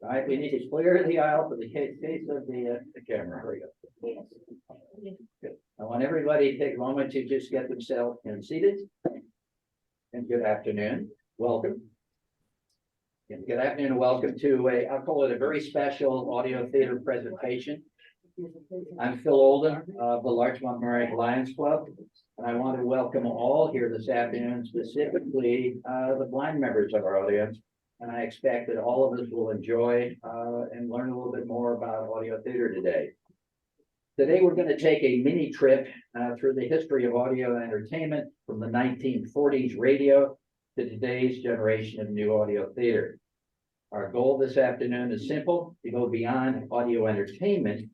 All right, we need to clear the aisle for the case of the camera. Here we go. Good. I want everybody to take a moment to just get themselves seated. And good afternoon. Welcome. And good afternoon and welcome to I'll call it a very special audio theater presentation. I'm Phil Olden of the Larchmont Mamaroneck Lions Club, and I want to welcome all here this afternoon, specifically the blind members of our audience. And I expect that all of us will enjoy and learn a little bit more about audio theater today. Today, we're going to take a mini trip through the history of audio entertainment from the 1940s radio to today's generation of new audio theater. Our goal this afternoon is simple: to go beyond audio entertainment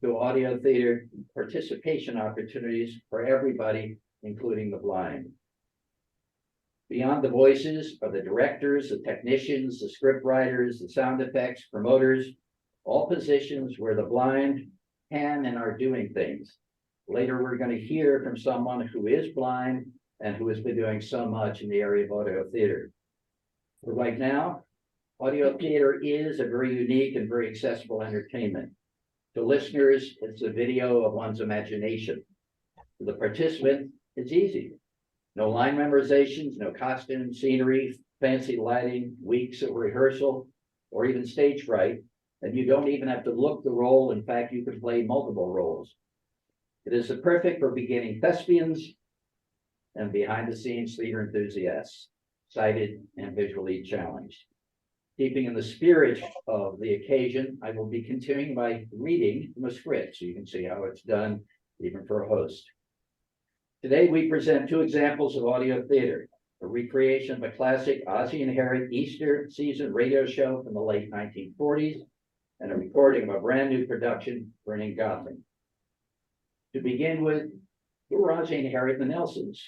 to audio theater participation opportunities for everybody, including the blind. Beyond the voices are the directors, the technicians, the script writers, the sound effects, promoters, all positions where the blind can and are doing things. Later, we're going to hear from someone who is blind and who has been doing so much in the area of audio theater. But right now, audio theater is a very unique and very accessible entertainment. To listeners, it's a video of one's imagination. To the participant, it's easy. No line memorizations, no costume, scenery, fancy lighting, weeks of rehearsal, or even stage fright. And you don't even have to look the role. In fact, you can play multiple roles. It is perfect for beginning thespians and behind the scenes theater enthusiasts, sighted and visually challenged. Keeping in the spirit of the occasion, I will be continuing by reading from a script so you can see how it's done, even for a host. Today, we present two examples of audio theater: a recreation of a classic Ozzie and Harriet Easter season radio show from the late 1940s, and a recording of a brand new production, Burning Gotham. To begin with, who were Ozzie and Harriet the Nelsons?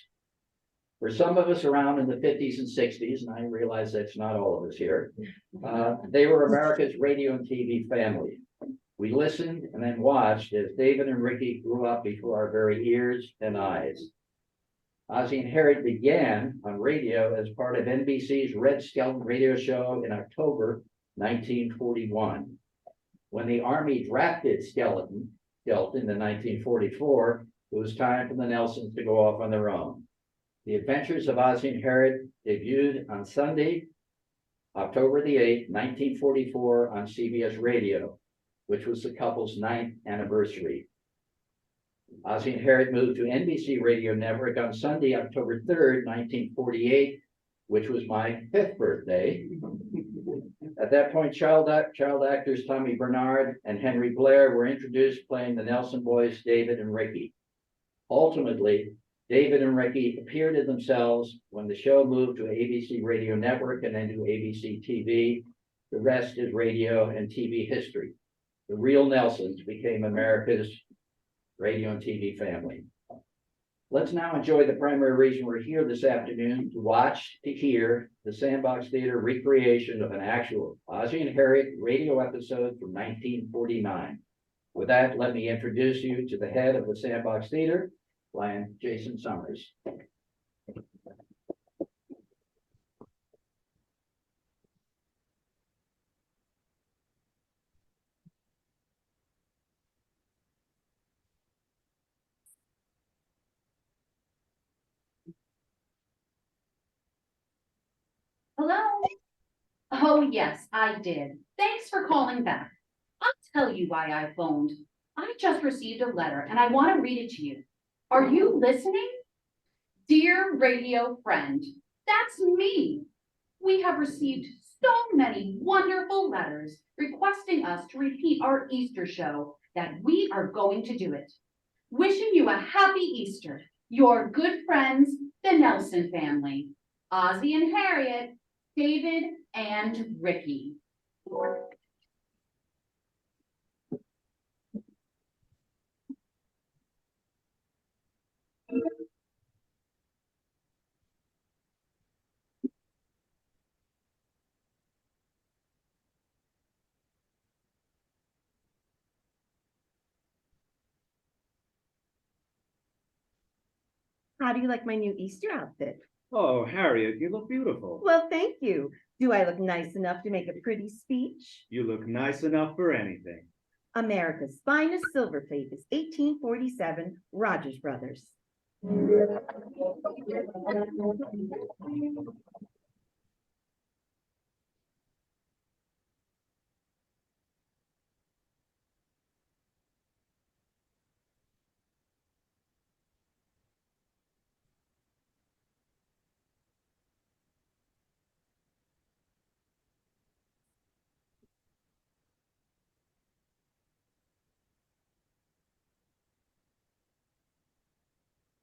For some of us around in the 50s and 60s, and I realize that's not all of us here, they were America's radio and TV family. We listened and then watched as David and Ricky grew up before our very ears and eyes. Ozzie and Harriet began on radio as part of NBC's Red Skelton radio show in October 1941. When the Army drafted Skelton in 1944, it was time for the Nelsons to go off on their own. The Adventures of Ozzie and Harriet debuted on Sunday, October the 8th, 1944 on CBS Radio, which was the couple's 9th anniversary. Ozzie and Harriet moved to NBC Radio Network on Sunday, October 3rd, 1948, which was my 5th birthday. At that point, child actors Tommy Bernard and Henry Blair were introduced, playing the Nelson boys, David and Ricky. Ultimately, David and Ricky appeared as themselves when the show moved to ABC Radio Network and then to ABC TV. The rest is radio and TV history. The real Nelsons became America's radio and TV family. Let's now enjoy the primary reason we're here this afternoon: to watch, to hear the Sandbox Theater recreation of an actual Ozzie and Harriet radio episode from 1949. With that, let me introduce you to the head of the Sandbox Theater, Lion Jason Summers. Hello? Oh, yes, I did. Thanks for calling back. I'll tell you why I phoned. I just received a letter and I want to read it to you. Are you listening? Dear radio friend, that's me. We have received so many wonderful letters requesting us to repeat our Easter show that we are going to do it. Wishing you a happy Easter. Your good friends, the Nelson family. Ozzie and Harriet, David and Ricky. How do you like my new Easter outfit? Oh, Harriet, you look beautiful. Well, thank you. Do I look nice enough to make a pretty speech? You look nice enough for anything. America's finest silver plate is 1847 Rogers Brothers.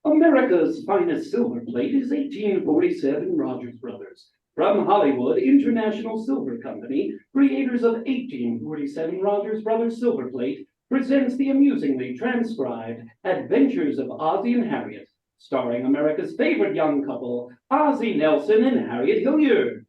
America's finest silver plate is 1847 Rogers Brothers. From Hollywood International Silver Company, creators of 1847 Rogers Brothers Silver Plate, presents the amusingly transcribed Adventures of Ozzie and Harriet, starring America's favorite young couple, Ozzie Nelson and Harriet Hilliard.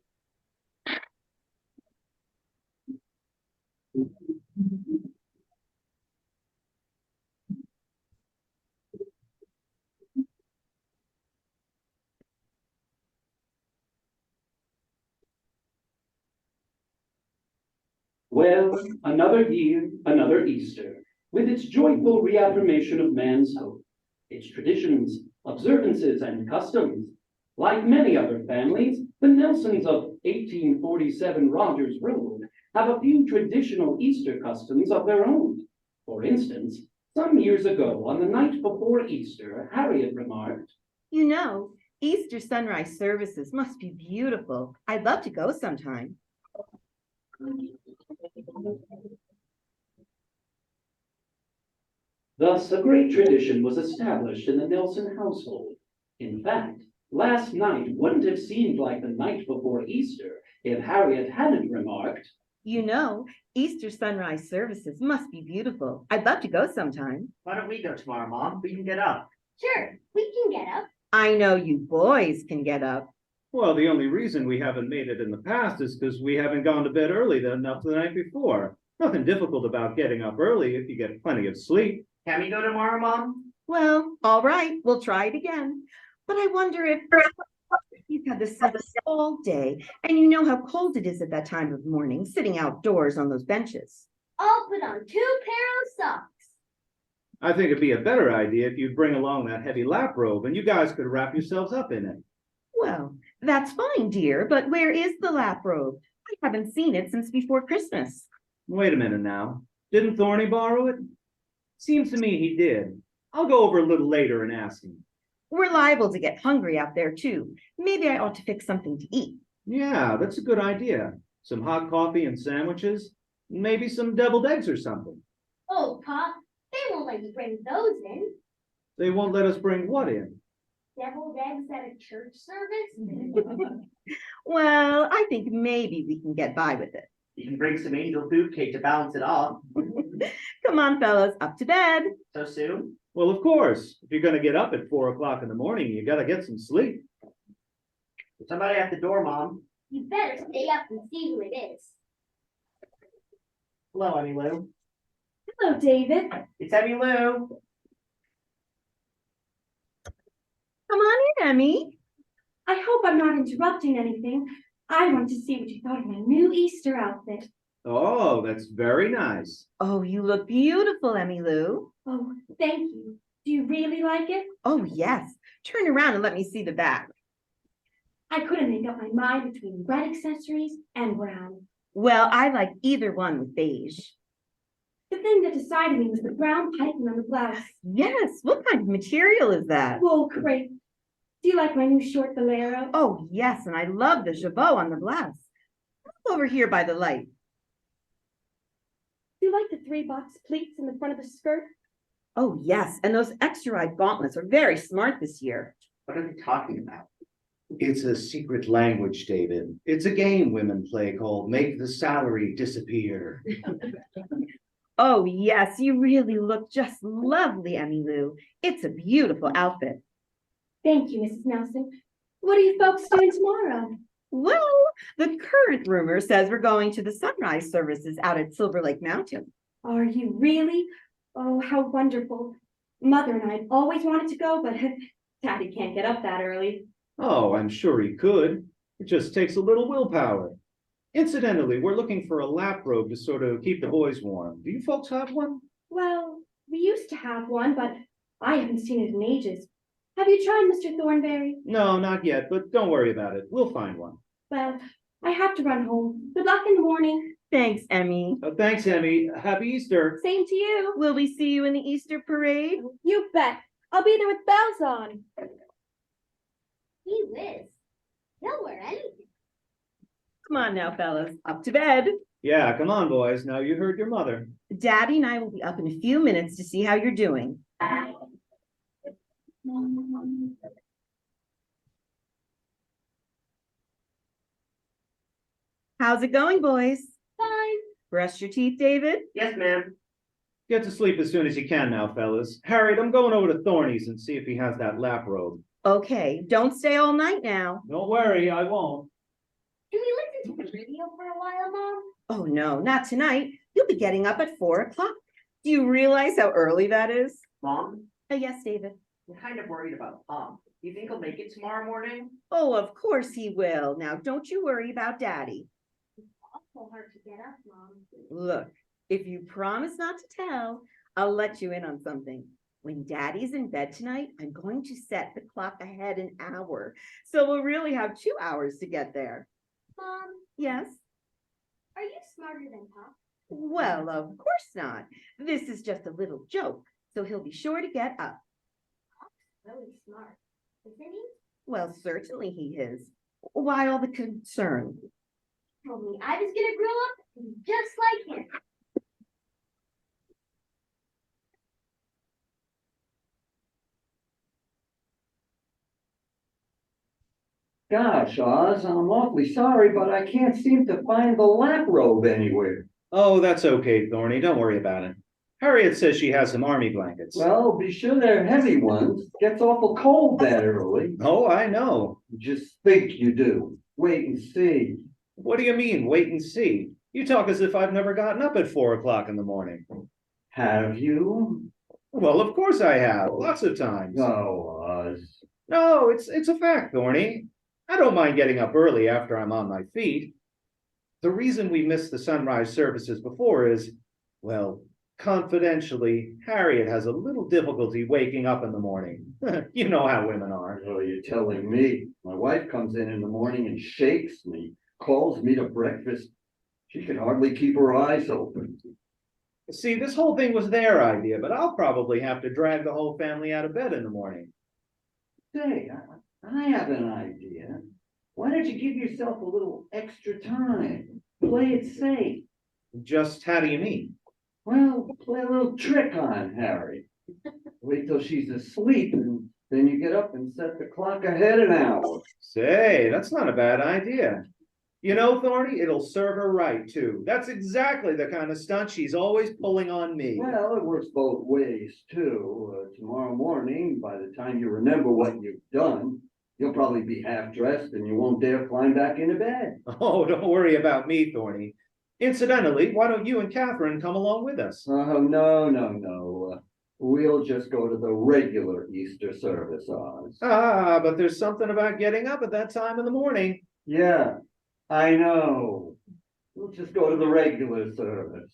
Well, another year, another Easter, with its joyful reaffirmation of man's hope, its traditions, observances, and customs. Like many other families, the Nelsons of 1847 Rogers Road have a few traditional Easter customs of their own. For instance, some years ago, on the night before Easter, Harriet remarked, You know, Easter sunrise services must be beautiful. I'd love to go sometime. Thus, a great tradition was established in the Nelson household. In fact, last night wouldn't have seemed like the night before Easter if Harriet hadn't remarked, You know, Easter sunrise services must be beautiful. I'd love to go sometime. Why don't we go tomorrow, Mom? We can get up. Sure, we can get up. I know you boys can get up. Well, the only reason we haven't made it in the past is because we haven't gone to bed early enough the night before. Nothing difficult about getting up early if you get plenty of sleep. Can we go tomorrow, Mom? Well, all right, we'll try it again. But I wonder if you've had the sun all day and you know how cold it is at that time of morning, sitting outdoors on those benches. I'll put on 2 pairs of socks. I think it'd be a better idea if you'd bring along that heavy lap robe and you guys could wrap yourselves up in it. Well, that's fine, dear, but where is the lap robe? I haven't seen it since before Christmas. Wait a minute now. Didn't Thorny borrow it? Seems to me he did. I'll go over a little later and ask him. We're liable to get hungry out there too. Maybe I ought to fix something to eat. Yeah, that's a good idea. Some hot coffee and sandwiches. Maybe some deviled eggs or something. Oh, Pop, they won't let you bring those in. They won't let us bring what in? Deviled eggs at a church service? Well, I think maybe we can get by with it. You can bring some angel food cake to balance it off. Come on, fellas, up to bed. So soon? Well, of course. If you're going to get up at 4 o'clock in the morning, you got to get some sleep. Somebody at the door, Mom. You better stay up and see who it is. Hello, Emmy Lou. Hello, David. It's Emmy Lou. Come on in, Emmy. I hope I'm not interrupting anything. I want to see what you thought of my new Easter outfit. Oh, that's very nice. Oh, you look beautiful, Emmy Lou. Oh, thank you. Do you really like it? Oh, yes. Turn around and let me see the back. I couldn't make up my mind between red accessories and brown. Well, I like either one with beige. The thing that decided me was the brown piping on the blouse. Yes, what kind of material is that? Wool crepe. Do you like my new short bolero? Oh, yes, and I love the jabot on the blouse. Look over here by the light. Do you like the 3-box pleats in the front of the skirt? Oh, yes, and those extra wide gauntlets are very smart this year. What are they talking about? It's a secret language, David. It's a game women play called Make the Salary Disappear. Oh, yes, you really look just lovely, Emmy Lou. It's a beautiful outfit. Thank you, Mrs. Nelson. What are you folks doing tomorrow? Well, the current rumor says we're going to the sunrise services out at Silver Lake Mountain. Are you really? Oh, how wonderful. Mother and I always wanted to go, but Daddy can't get up that early. Oh, I'm sure he could. It just takes a little willpower. Incidentally, we're looking for a lap robe to sort of keep the boys warm. Do you folks have one? Well, we used to have one, but I haven't seen it in ages. Have you tried, Mr. Thornberry? No, not yet, but don't worry about it. We'll find one. Well, I have to run home. Good luck in the morning. Thanks, Emmy. Thanks, Emmy. Happy Easter. Same to you. Will we see you in the Easter parade? You bet. I'll be there with bells on. Gee whiz. He'll wear anything. Come on now, fellas, up to bed. Yeah, come on, boys. Now you heard your mother. Daddy and I will be up in a few minutes to see how you're doing. How's it going, boys? Fine. Brush your teeth, David? Yes, ma'am. Get to sleep as soon as you can now, fellas. Harriet, I'm going over to Thorny's and see if he has that lap robe. Okay, don't stay all night now. Don't worry, I won't. Can we listen to the radio for a while, Mom? Oh, no, not tonight. You'll be getting up at 4 o'clock. Do you realize how early that is? Mom, Yes, David. I'm kind of worried about Pop. Do you think he'll make it tomorrow morning? Oh, of course he will. Now, don't you worry about Daddy. Awful hard to get up, Mom. Look, if you promise not to tell, I'll let you in on something. When Daddy's in bed tonight, I'm going to set the clock ahead an hour. So we'll really have 2 hours to get there. Mom, Yes? are you smarter than Pop? Well, of course not. This is just a little joke, so he'll be sure to get up. Really smart, isn't he? Well, certainly he is. Why all the concern? Told me I was gonna grow up just like him. Gosh, Oz, I'm awfully sorry, but I can't seem to find the lap robe anywhere. Oh, that's okay, Thorny. Don't worry about it. Harriet says she has some army blankets. Well, be sure they're heavy ones. Gets awful cold that early. Oh, I know. Just think you do. Wait and see. What do you mean, wait and see? You talk as if I've never gotten up at 4 o'clock in the morning. Have you? Well, of course I have, lots of times. No, Oz. No, it's a fact, Thorny. I don't mind getting up early after I'm on my feet. The reason we missed the sunrise services before is, well, confidentially, Harriet has a little difficulty waking up in the morning. You know how women are. Oh, you're telling me. My wife comes in the morning and shakes me, calls me to breakfast. She can hardly keep her eyes open. See, this whole thing was their idea, but I'll probably have to drag the whole family out of bed in the morning. Say, I have an idea. Why don't you give yourself a little extra time? Play it safe. Just how do you mean? Well, play a little trick on Harry. Wait till she's asleep and then you get up and set the clock ahead an hour. Say, that's not a bad idea. You know, Thorny, it'll serve her right, too. That's exactly the kind of stunt she's always pulling on me. Well, it works both ways too. Tomorrow morning, by the time you remember what you've done, you'll probably be half dressed and you won't dare climb back into bed. Oh, don't worry about me, Thorny. Incidentally, why don't you and Catherine come along with us? Oh, no. We'll just go to the regular Easter service, Oz. Ah, but there's something about getting up at that time in the morning. Yeah, I know. We'll just go to the regular service.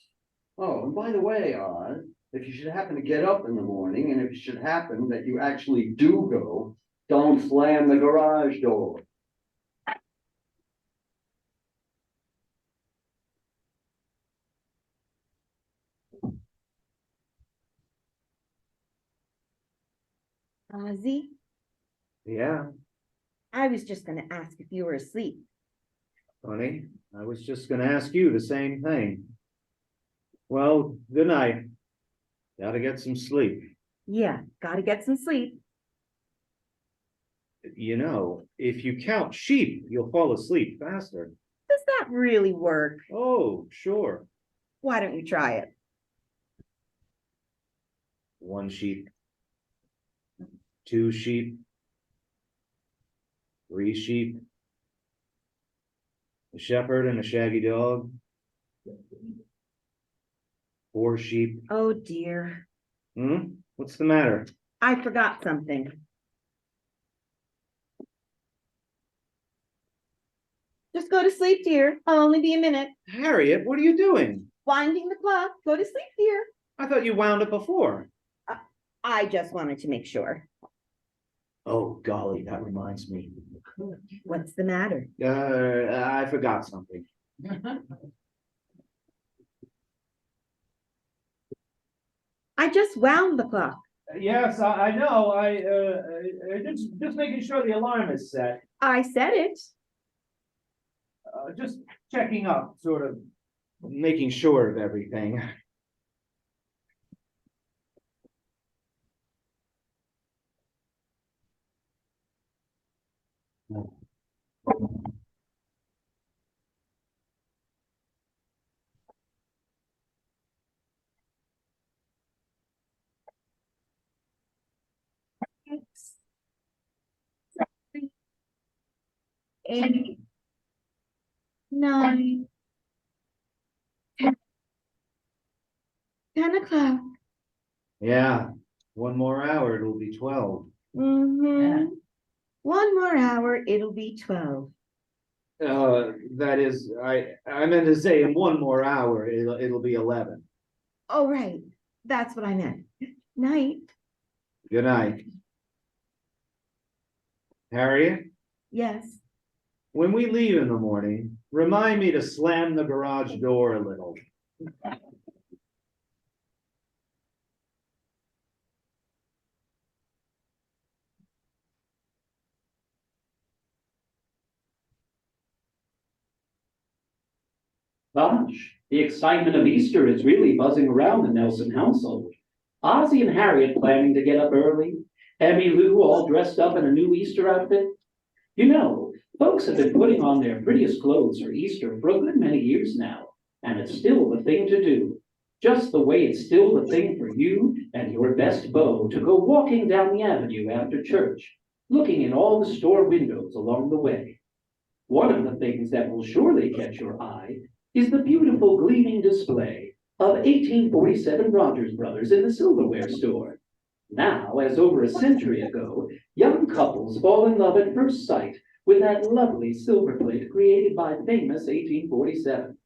Oh, and by the way, Oz, if you should happen to get up in the morning, and if it should happen that you actually do go, don't slam the garage door. Ozzie, Yeah, I was just going to ask if you were asleep. Thorny, I was just gonna ask you the same thing. Well, good night. Gotta get some sleep. Yeah, gotta get some sleep. You know, if you count sheep, you'll fall asleep faster. Does that really work? Oh, sure. Why don't you try it? 1 sheep. 2 sheep. 3 sheep. A shepherd and a shaggy dog. 4 sheep. Oh dear, What's the matter? I forgot something. Just go to sleep, dear. I'll only be a minute. Harriet, what are you doing? Winding the clock. Go to sleep, dear. I thought you wound it before. I just wanted to make sure. Oh, golly, that reminds me. What's the matter? I forgot something. I just wound the clock. Yes, I know. Just making sure the alarm is set. I said it. Just checking up, sort of making sure of everything. Six, 8, 9, 10 o'clock. Yeah, one more hour, it'll be 12. Mm-hmm. One more hour, it'll be 12. That is, I meant to say in one more hour, it'll be 11. Oh, right. That's what I meant. Night. Good night. Harriet, Yes. when we leave in the morning, remind me to slam the garage door a little. Gosh, the excitement of Easter is really buzzing around the Nelson household. Ozzie and Harriet planning to get up early. Emmy Lou all dressed up in a new Easter outfit. You know, folks have been putting on their prettiest clothes for Easter for a good many years now, and it's still the thing to do. Just the way it's still the thing for you and your best beau to go walking down the avenue after church, looking in all the store windows along the way. One of the things that will surely catch your eye is the beautiful gleaming display of 1847 Rogers Brothers in the silverware store. Now, as over a century ago, young couples fall in love at first sight with that lovely silver plate created by famous 1847.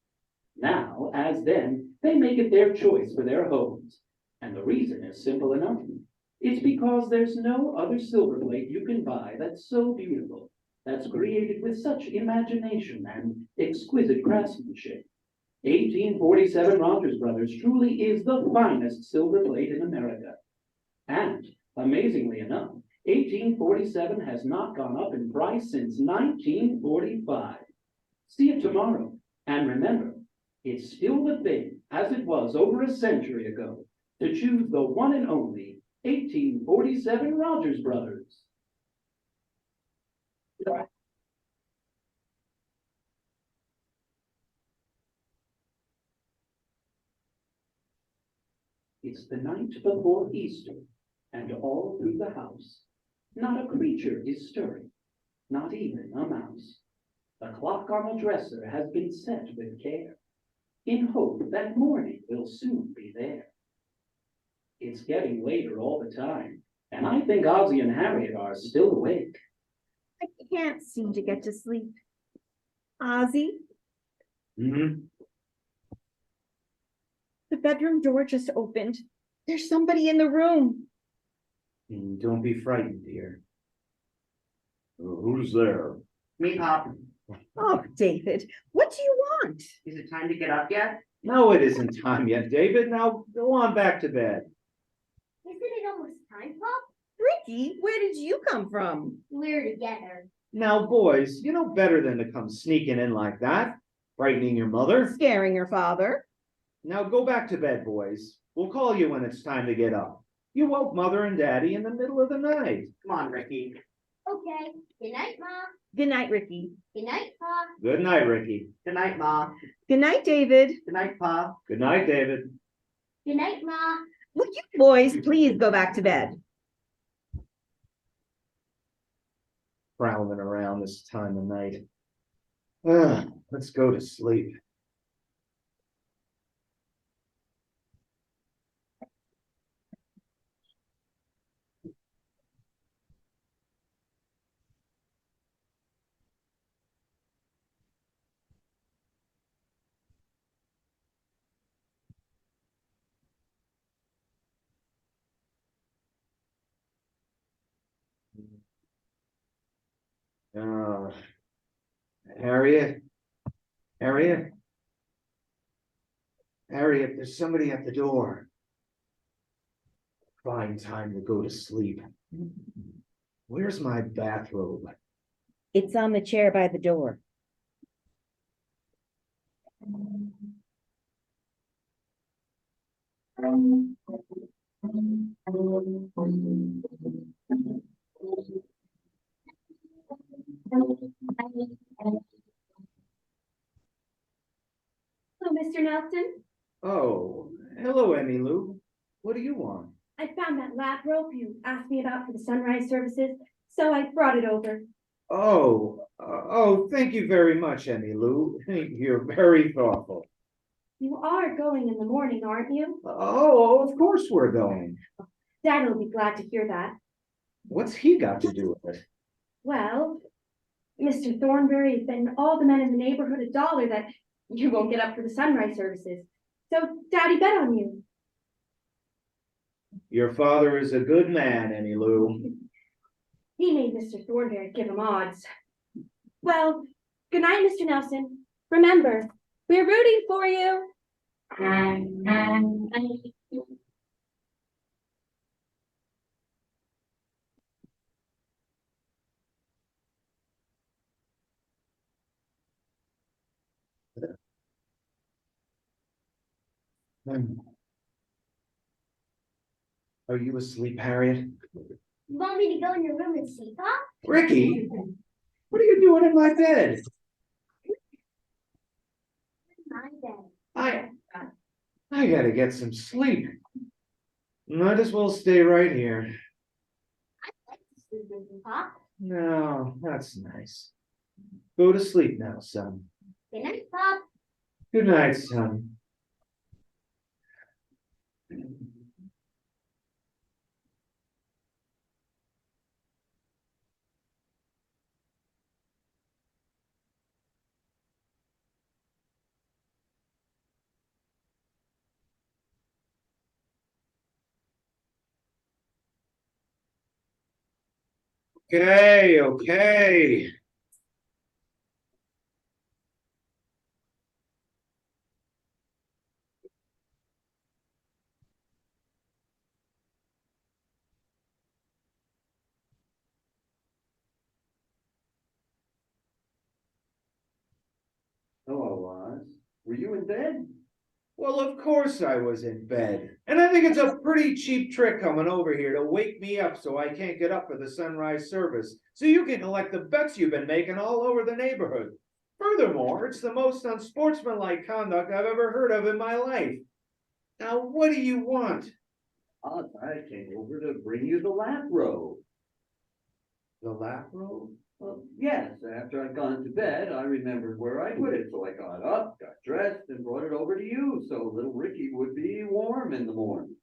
Now, as then, they make it their choice for their homes. And the reason is simple enough. It's because there's no other silver plate you can buy that's so beautiful, that's created with such imagination and exquisite craftsmanship. 1847 Rogers Brothers truly is the finest silver plate in America. And, amazingly enough, 1847 has not gone up in price since 1945. See it tomorrow, and remember, it's still the thing, as it was over a century ago, to choose the one and only 1847 Rogers Brothers. It's the night before Easter, and all through the house, not a creature is stirring, not even a mouse. The clock on the dresser has been set with care, in hope that morning will soon be there. It's getting later all the time, and I think Ozzie and Harriet are still awake. I can't seem to get to sleep. Ozzie, Mm-hmm. the bedroom door just opened. There's somebody in the room. Don't be frightened, dear. Who's there? Me, Pop. Oh, David, what do you want? Is it time to get up yet? No, it isn't time yet, David. Now go on back to bed. Isn't it almost time, Pop? Ricky, where did you come from? We're together. Now, boys, you know better than to come sneaking in like that, frightening your mother. Scaring your father. Now go back to bed, boys. We'll call you when it's time to get up. You woke Mother and Daddy in the middle of the night. Come on, Ricky. Okay. Good night, Mom. Good night, Ricky. Good night, Pop. Good night, Ricky. Good night, Ma. Good night, David. Good night, Pa. Good night, David. Good night, Ma. Will you boys please go back to bed? Prowling around this time of night. Let's go to sleep. Harriet? Harriet? Harriet, there's somebody at the door. Fine time to go to sleep. Where's my bathrobe? It's on the chair by the door. Hello, Mr. Nelson. Oh, hello, Emmy Lou. What do you want? I found that lap rope you asked me about for the sunrise services, so I brought it over. Oh, thank you very much, Emmy Lou. You're very thoughtful. You are going in the morning, aren't you? Oh, of course we're going. Dad will be glad to hear that. What's he got to do with it? Well, Mr. Thornberry has been all the men in the neighborhood $1 that you won't get up for the sunrise services. So Daddy bet on you. Your father is a good man, Emmy Lou. He made Mr. Thornberry give him odds. Well, good night, Mr. Nelson. Remember, we're rooting for you. Are you asleep, Harriet? You want me to go in your room and sleep, huh? Ricky, what are you doing in my bed? My bed. I gotta get some sleep. Might as well stay right here. Like to sleep with you, Pop. No, that's nice. Go to sleep now, son. Good night, Pop. Good night, son. Okay. Hello, Oz. Were you in bed? Well, of course I was in bed. And I think it's a pretty cheap trick coming over here to wake me up so I can't get up for the sunrise service, so you can collect the bets you've been making all over the neighborhood. Furthermore, it's the most unsportsmanlike conduct I've ever heard of in my life. Now, what do you want? Oz, I came over to bring you the lap robe. The lap robe? Well, yes, after I'd gone to bed, I remembered where I put it, so I got up, got dressed, and brought it over to you, so little Ricky would be warm in the morning.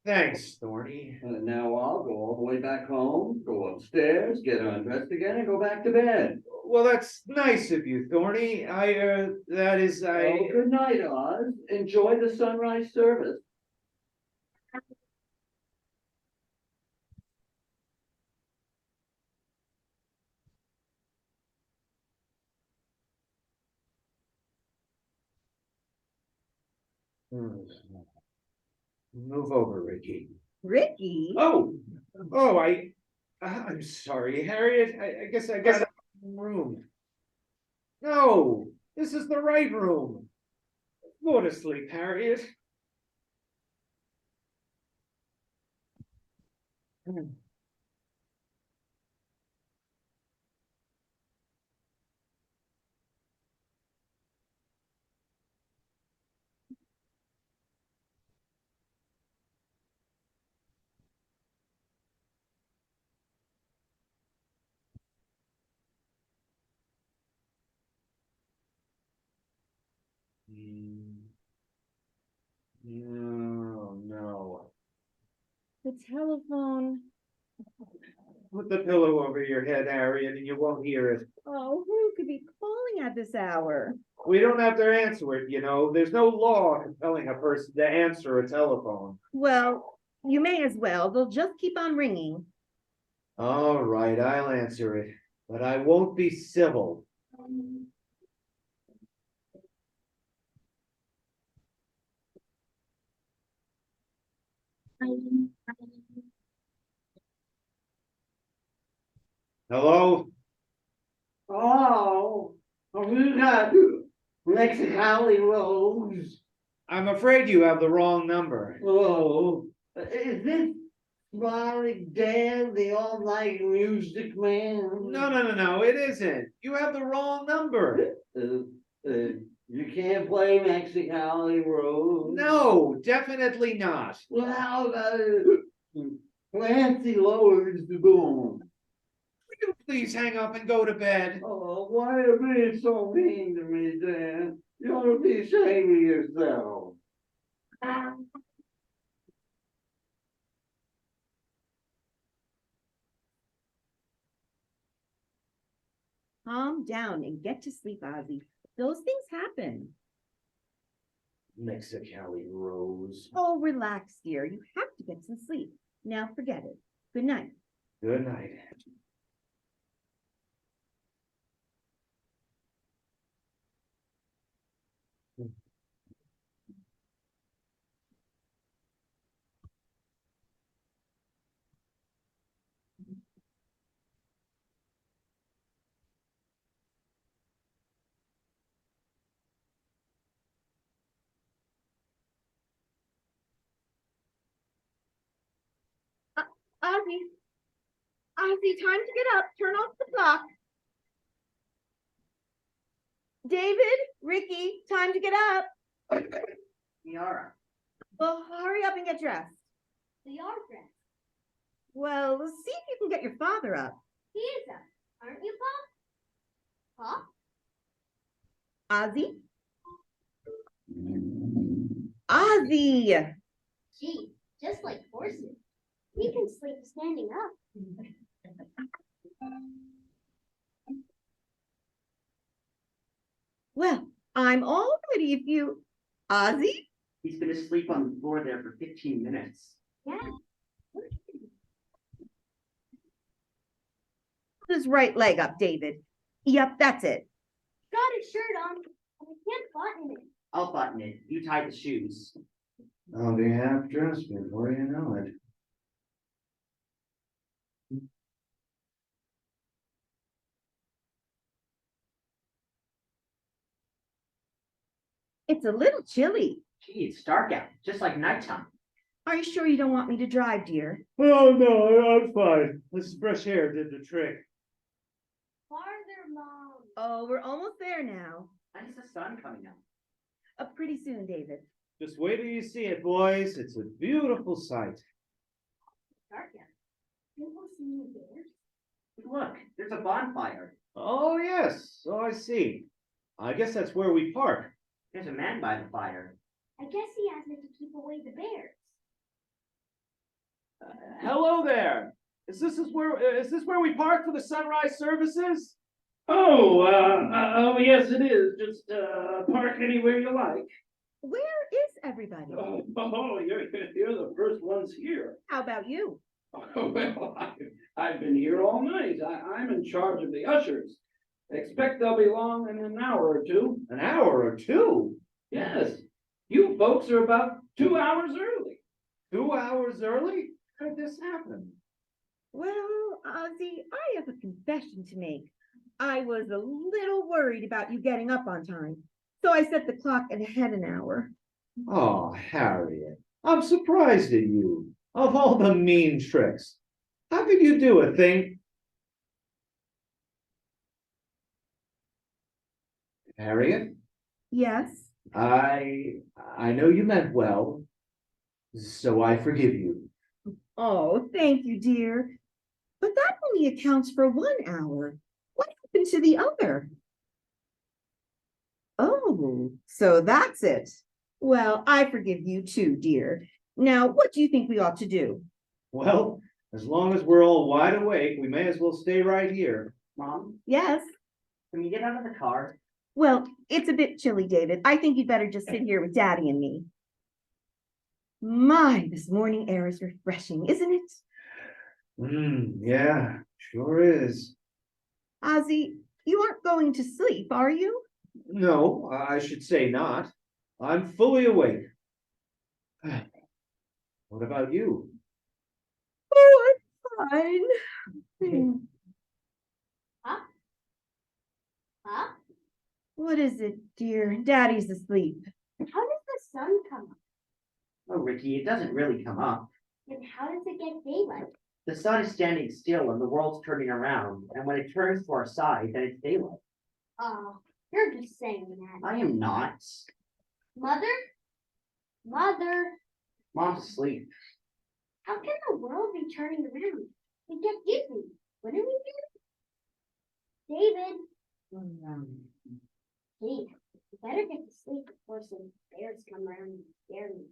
Thanks, Thorny. And now I'll go all the way back home, go upstairs, get undressed again, and go back to bed. Well, that's nice of you, Thorny. Oh, good night, Oz. Enjoy the sunrise service. Move over, Ricky. Ricky? Oh, I'm sorry, Harriet. I guess I got the wrong room. No, this is the right room. Go to sleep, Harriet. No, no. The telephone. Put the pillow over your head, Harriet, and you won't hear it. Oh, who could be calling at this hour? We don't have to answer it, you know. There's no law compelling a person to answer a telephone. Well, you may as well. They'll just keep on ringing. All right, I'll answer it. but I won't be civil. Hello? Oh, we got Mexicali Rose. I'm afraid you have the wrong number. Oh, is this Ronnie Dan, the all-night music man? No, it isn't. You have the wrong number. You can't play Mexicali Rose. No, definitely not. Well, how about Clancy lowers the boom? Would you please hang up and go to bed? Oh, why are you being so mean to me, Dan? You ought to be ashamed of yourself. Calm down and get to sleep, Ozzie. Those things happen. Mexicali Rose. Oh, relax, dear. You have to get some sleep. Now forget it. Good night. Good night. Ozzie. Ozzie, time to get up. Turn off the clock. David, Ricky, time to get up. Yara. Well, hurry up and get dressed. We are dressed. Well, see if you can get your father up. He is up, aren't you, Pop? Ozzie? Ozzie! Gee, just like horses. We can sleep standing up. Well, I'm all ready if you... Ozzie? He's been asleep on the floor there for 15 minutes. Yeah. His right leg up, David. Yep, that's it. Got his shirt on, and I can't button it. I'll button it. You tie the shoes. I'll be half dressed before you know it. It's a little chilly. Gee, it's dark out, just like nighttime. Are you sure you don't want me to drive, dear? Oh, no, I'm fine. This fresh air did the trick. Farther, Mom. Oh, we're almost there now. When's the sun coming up? Pretty soon, David. Just wait till you see it, boys. It's a beautiful sight. Dark out. You will see any bears? Look, there's a bonfire. Oh, yes. So I see. I guess that's where we park. There's a man by the fire. I guess he has it to keep away the bears. Hello there. Is this where we park for the sunrise services? Oh, yes, it is. Just, park anywhere you like. Where is everybody? You're the first ones here. How about you? Well, I've been here all night. I'm in charge of the ushers. Expect they'll be along in an hour or two. An hour or two? Yes, you folks are about 2 hours early. 2 hours early? How did this happen? Well, Ozzie, I have a confession to make. I was a little worried about you getting up on time, so I set the clock ahead an hour. Oh, Harriet, I'm surprised at you. Of all the mean tricks, how could you do a thing? Harriet, Yes? I know you meant well, so I forgive you. Oh, thank you, dear. But that only accounts for 1 hour. What happened to the other? Oh, so that's it. Well, I forgive you too, dear. Now, what do you think we ought to do? Well, as long as we're all wide awake, we may as well stay right here. Mom, Yes? can we get out of the car? Well, it's a bit chilly, David. I think you'd better just sit here with Daddy and me. My, this morning air is refreshing, isn't it? Yeah, sure is. Ozzie, you aren't going to sleep, are you? No, I should say not. I'm fully awake. What about you? Oh, I'm fine. Huh? Huh? What is it, dear? Daddy's asleep. How does the sun come up? Oh, Ricky, it doesn't really come up. And how does it get daylight? The sun is standing still and the world's turning around, and when it turns to our side, then it's daylight. Oh, you're just saying that. I am not. Mother? Mother, Mom's asleep. how can the world be turning around? We get dizzy. Wouldn't we do? David, Dave, you better get to sleep before some bears come around and scare me.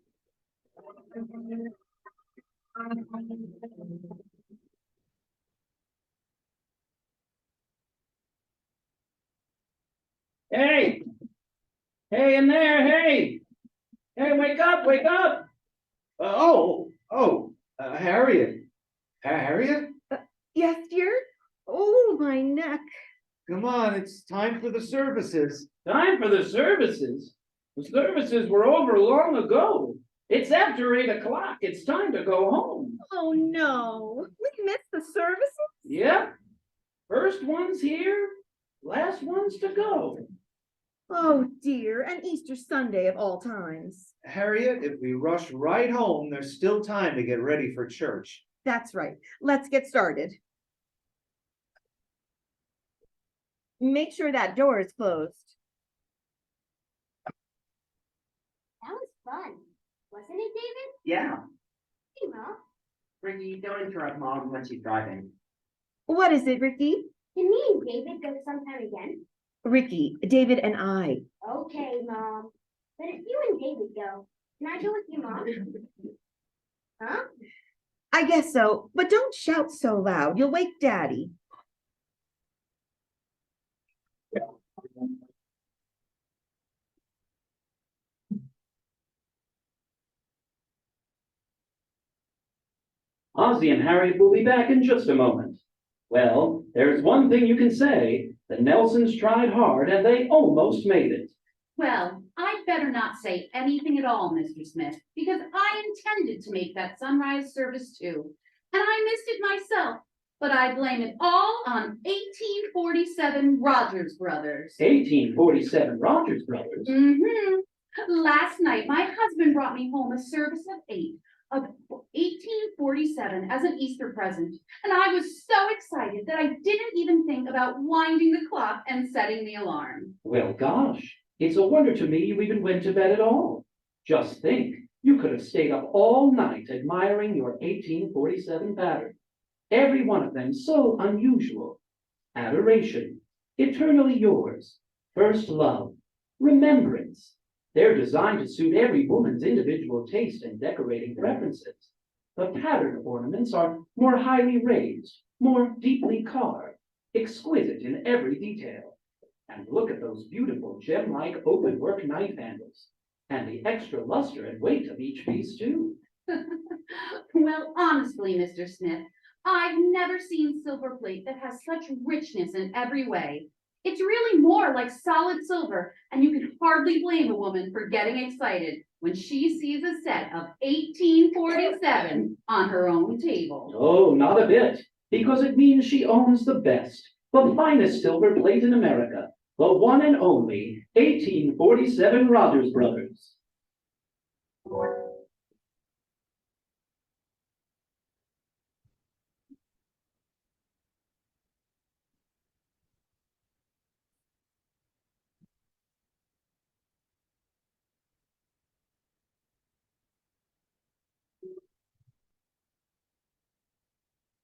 Hey! Hey in there, hey! Hey, wake up, wake up! Harriet. Harriet? Yes, dear? Oh, my neck. Come on, it's time for the services. Time for the services? The services were over long ago. It's after 8 o'clock. It's time to go home. Oh, no. We missed the services? Yep. First one's here, last one's to go. Oh, dear. And Easter Sunday of all times. Harriet, if we rush right home, there's still time to get ready for church. That's right. Let's get started. Make sure that door is closed. That was fun. Wasn't it, David? Yeah. Hey, Mom. Ricky, don't interrupt Mom when she's driving. What is it, Ricky? Can me and David go sometime again? Ricky, David, and I. Okay, Mom. But if you and David go, can I go with you, Mom? Huh? I guess so, but don't shout so loud. You'll wake Daddy. Ozzie and Harriet will be back in just a moment. Well, there's one thing you can say. The Nelsons tried hard and they almost made it. Well, I'd better not say anything at all, Mr. Smith, because I intended to make that sunrise service too. And I missed it myself, but I blame it all on 1847 Rogers Brothers. 1847 Rogers Brothers. Last night, my husband brought me home a service of 8 of 1847 as an Easter present, and I was so excited that I didn't even think about winding the clock and setting the alarm. Well, gosh, it's a wonder to me you even went to bed at all. Just think, you could have stayed up all night admiring your 1847 pattern. Every one of them so unusual. Adoration, eternally yours, first love, remembrance. They're designed to suit every woman's individual taste and decorating preferences. The pattern ornaments are more highly raised, more deeply carved, exquisite in every detail. And look at those beautiful gem-like open-work knife handles, and the extra luster and weight of each piece, too. Well, honestly, Mr. Smith, I've never seen silver plate that has such richness in every way. It's really more like solid silver, and you can hardly blame a woman for getting excited when she sees a set of 1847 on her own table. Oh, not a bit, because it means she owns the best, the finest silver plate in America, the one and only 1847 Rogers Brothers.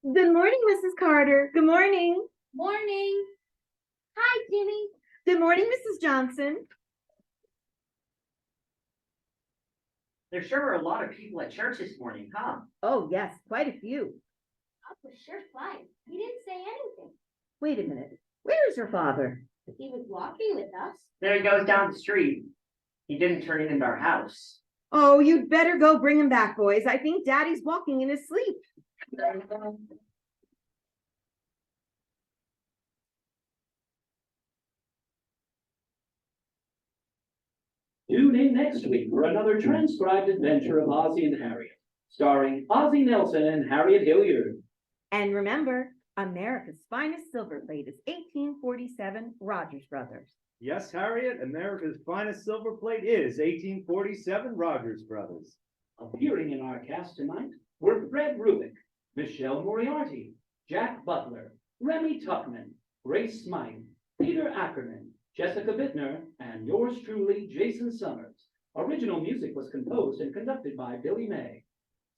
Good morning, Mrs. Carter. Good morning. Morning. Hi, Jimmy. Good morning, Mrs. Johnson. There sure were a lot of people at church this morning, huh? Oh, yes, quite a few. Pop was sure fine. He didn't say anything. Wait a minute. Where is your father? He was walking with us. There he goes down the street. He didn't turn it into our house. Oh, you'd better go bring him back, boys. I think Daddy's walking in his sleep. Tune in next week for another transcribed adventure of Ozzie and Harriet, starring Ozzie Nelson and Harriet Hilliard. And remember, America's finest silver plate is 1847 Rogers Brothers. Yes, Harriet, America's finest silver plate is 1847 Rogers Brothers. Appearing in our cast tonight were Fred Rubick, Michelle Moriarty, Jack Butler, Remy Tuckman, Grace Smythe, Peter Ackerman, Jessica Bittner, and yours truly, Jason Summers. Original music was composed and conducted by Billy May.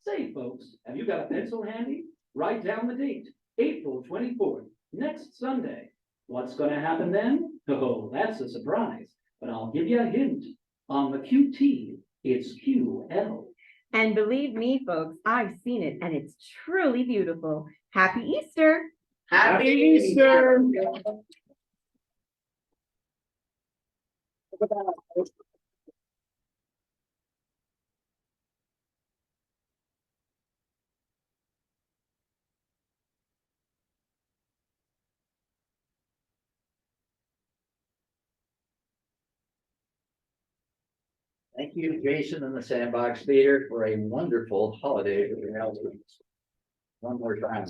Say, folks, have you got a pencil handy? Write down the date, April 24th, next Sunday. What's going to happen then? Oh, that's a surprise, but I'll give you a hint. On the QT, it's QL. And believe me, folks, I've seen it and it's truly beautiful. Happy Easter. Happy Easter! Thank you, Jason and the Sandbox Theater, for a wonderful holiday announcements. One more time.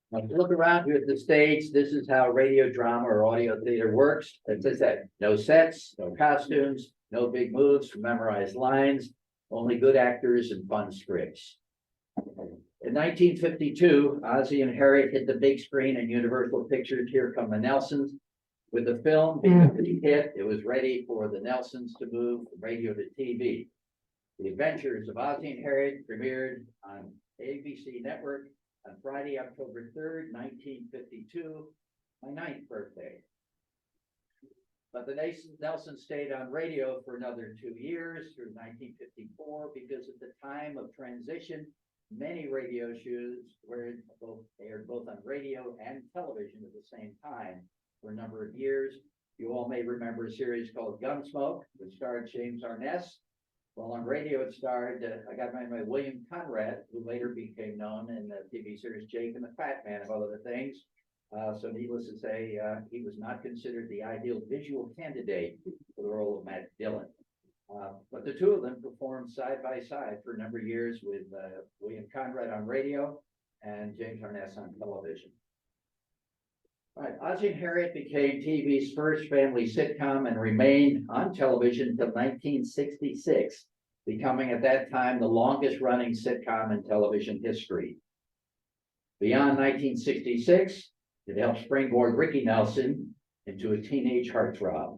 Now, if you look around here at the stage, this is how radio drama or audio theater works. It says that no sets, no costumes, no big moves, memorized lines, only good actors and fun scripts. In 1952, Ozzie and Harriet hit the big screen in Universal Pictures' Here Come the Nelsons. With the film being a big hit, it was ready for the Nelsons to move from radio to TV. The Adventures of Ozzie and Harriet premiered on ABC Network on Friday, October 3rd, 1952, my 9th birthday. But the Nelsons stayed on radio for another 2 years through 1954 because at the time of transition, many radio shows were aired both on radio and television at the same time for a number of years. You all may remember a series called Gunsmoke, which starred James Arness. Well, on radio, it starred a guy by the name of William Conrad, who later became known in the TV series Jake and the Fat Man, among other things. So needless to say, he was not considered the ideal visual candidate for the role of Matt Dillon. But the two of them performed side by side for a number of years with William Conrad on radio and James Arness on television. All right, Ozzie and Harriet became TV's first family sitcom and remained on television until 1966, becoming at that time the longest running sitcom in television history. Beyond 1966, it helped springboard Ricky Nelson into a teenage heartthrob.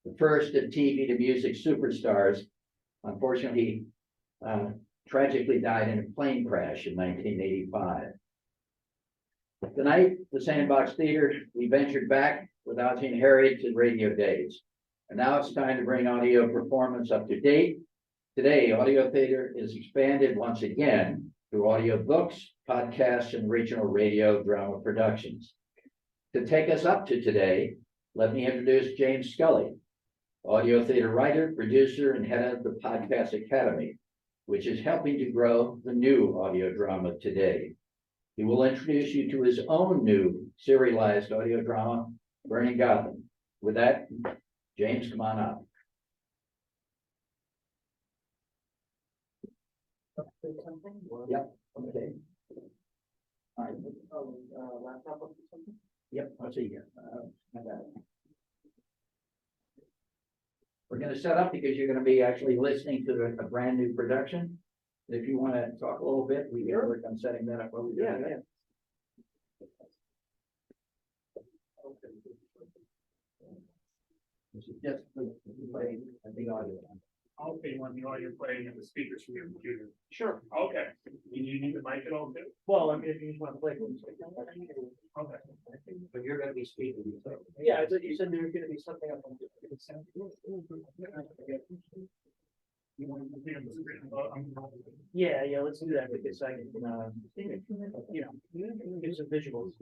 The first of TV to music superstars, unfortunately, tragically died in a plane crash in 1985. Tonight, the Sandbox Theater, we ventured back with Ozzie and Harriet to radio days. And now it's time to bring audio performance up to date. Today, audio theater is expanded once again through audio books, podcasts, and regional radio drama productions. To take us up to today, let me introduce James Scully, audio theater writer, producer, and head of the Podcast Academy, which is helping to grow the new audio drama today. He will introduce you to his own new serialized audio drama, Burning Gotham. With that, James, come on up. Yep, okay. All right. Yep, I'll see you. I got it. We're going to set up because you're going to be actually listening to a brand new production. If you want to talk a little bit, we can work on setting that up. Yeah. This is just playing the audio. Okay, you want the audio playing and the speakers from your computer? Sure. Okay. You need the mic at all too? Well, I mean, if you just want to play. Okay. But you're going to be speaking. So. Yeah, I thought you said there was gonna be something up on the sound. Yeah, let's do that because I can, get some visuals.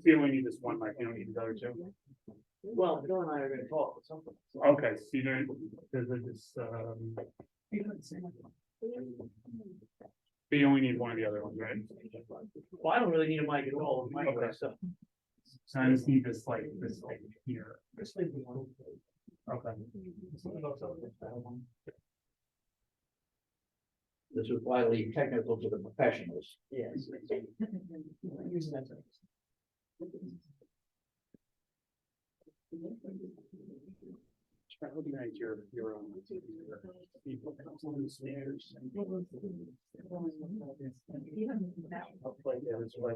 You only need this one mic, you don't need the other two. Well, Bill and I are gonna talk or something. Okay, so there's this, But you only need one of the other ones, right? Well, I don't really need a mic at all, mic Okay. stuff. So I just need this like here. Okay. This is why I leave technical to the professionals. Yes. Recognize your own. People come on the stairs. I'll play this way.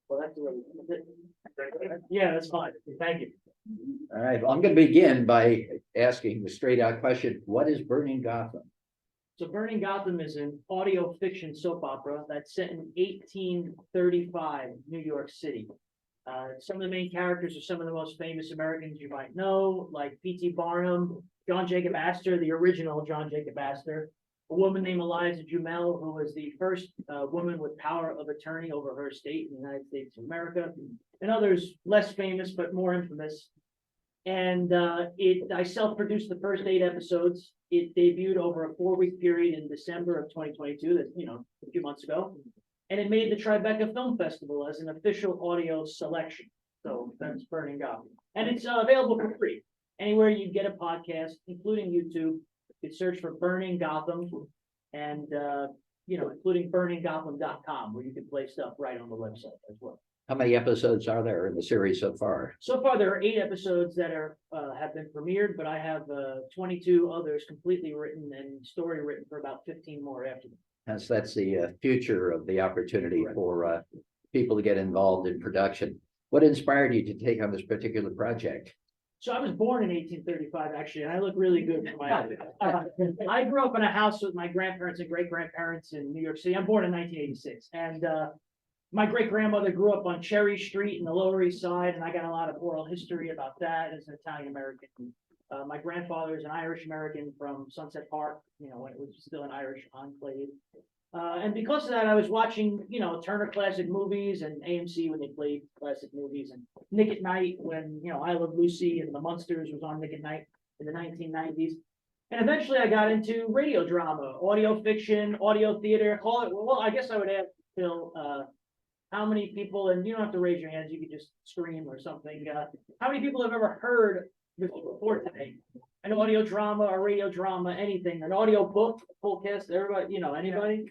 Well, that's really. Yeah, that's fine. Thank you. All right, well, I'm gonna begin by asking the straight out question, what is Burning Gotham? So Burning Gotham is an audio fiction soap opera that's set in 1835 New York City. Some of the main characters are some of the most famous Americans you might know, like P.T. Barnum, John Jacob Astor, the original John Jacob Astor, a woman named Eliza Jumel, who was the first woman with power of attorney over her estate in the United States of America, and others less famous but more infamous. And I self-produced the first 8 episodes. It debuted over a 4-week period in December of 2022, that's, a few months ago. And it made the Tribeca Film Festival as an official audio selection. So that's Burning Gotham. And it's available for free. Anywhere you get a podcast, including YouTube, you can search for Burning Gotham and, including burninggotham.com, where you can play stuff right on the website as well. How many episodes are there in the series so far? So far, there are 8 episodes that have been premiered, but I have 22 others completely written and story written for about 15 more after them. That's the future of the opportunity Correct. for people to get involved in production. What inspired you to take on this particular project? So I was born in 1835, actually, and I look really good for my I grew up in a house with my grandparents and great-grandparents in New York City. I'm born in 1986, and my great-grandmother grew up on Cherry Street in the Lower East Side, and I got a lot of oral history about that as an Italian-American. My grandfather is an Irish-American from Sunset Park, when it was still an Irish enclave. And because of that, I was watching, Turner Classic Movies and AMC when they played classic movies, and Nick at Night when, I Love Lucy and The Munsters was on Nick at Night in the 1990s. And eventually I got into radio drama, audio fiction, audio theater, call it, well, I guess I would ask Phil, how many people, and you don't have to raise your hands, you could just scream or something. How many people have ever heard this before today? An audio drama, a radio drama, anything, an audio book, full cast, everybody, anybody?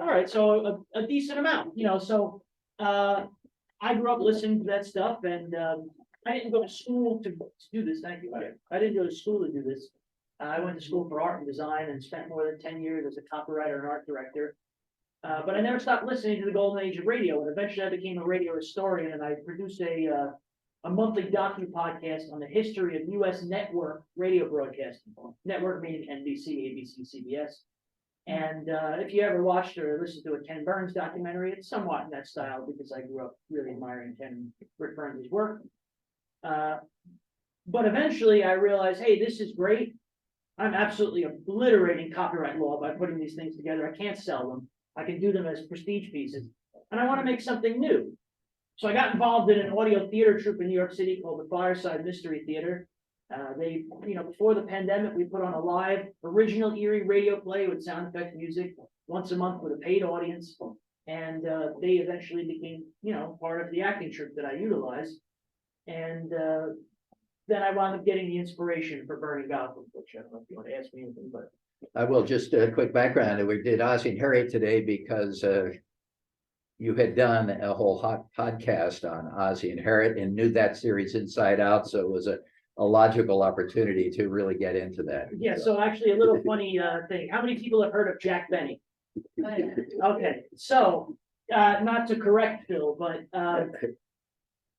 All right, so a decent amount, so I grew up listening to that stuff, and I didn't go to school to do this, thank you. I didn't go to school to do this. I went to school for art and design and spent more than 10 years as a copywriter and art director. But I never stopped listening to the golden age of radio, and eventually I became a radio historian, and I produced a monthly docu-podcast on the history of U.S. network radio broadcasting. Network meaning NBC, ABC, CBS. And if you ever watched or listened to a Ken Burns documentary, it's somewhat in that style because I grew up really admiring Ken Rick Burns' work. But eventually I realized, hey, this is great. I'm absolutely obliterating copyright law by putting these things together. I can't sell them. I can do them as prestige pieces, and I want to make something new. So I got involved in an audio theater troupe in New York City called the Fireside Mystery Theater. Before the pandemic, we put on a live original eerie radio play with sound effect music once a month with a paid audience. And they eventually became, part of the acting troupe that I utilized. And then I wound up getting the inspiration for Burning Gotham, which I don't know if you want to ask me anything, but. I will just a quick background. We did Ozzie and Harriet today because you had done a whole hot podcast on Ozzie and Harriet and knew that series inside out. So it was a logical opportunity to really get into that. Yeah, so actually a little funny thing. How many people have heard of Jack Benny? Okay, so not to correct Phil, but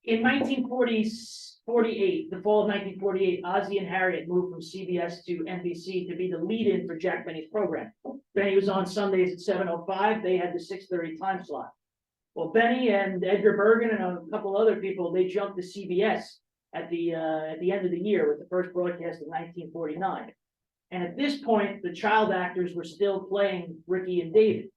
in 1948, the fall of 1948, Ozzie and Harriet moved from CBS to NBC to be the lead-in for Jack Benny's program. Benny was on Sundays at 7:05. They had the 6:30 time slot. Well, Benny and Edgar Bergen and a couple other people, they jumped to CBS at the end of the year with the first broadcast in 1949. And at this point, the child actors were still playing Ricky and David.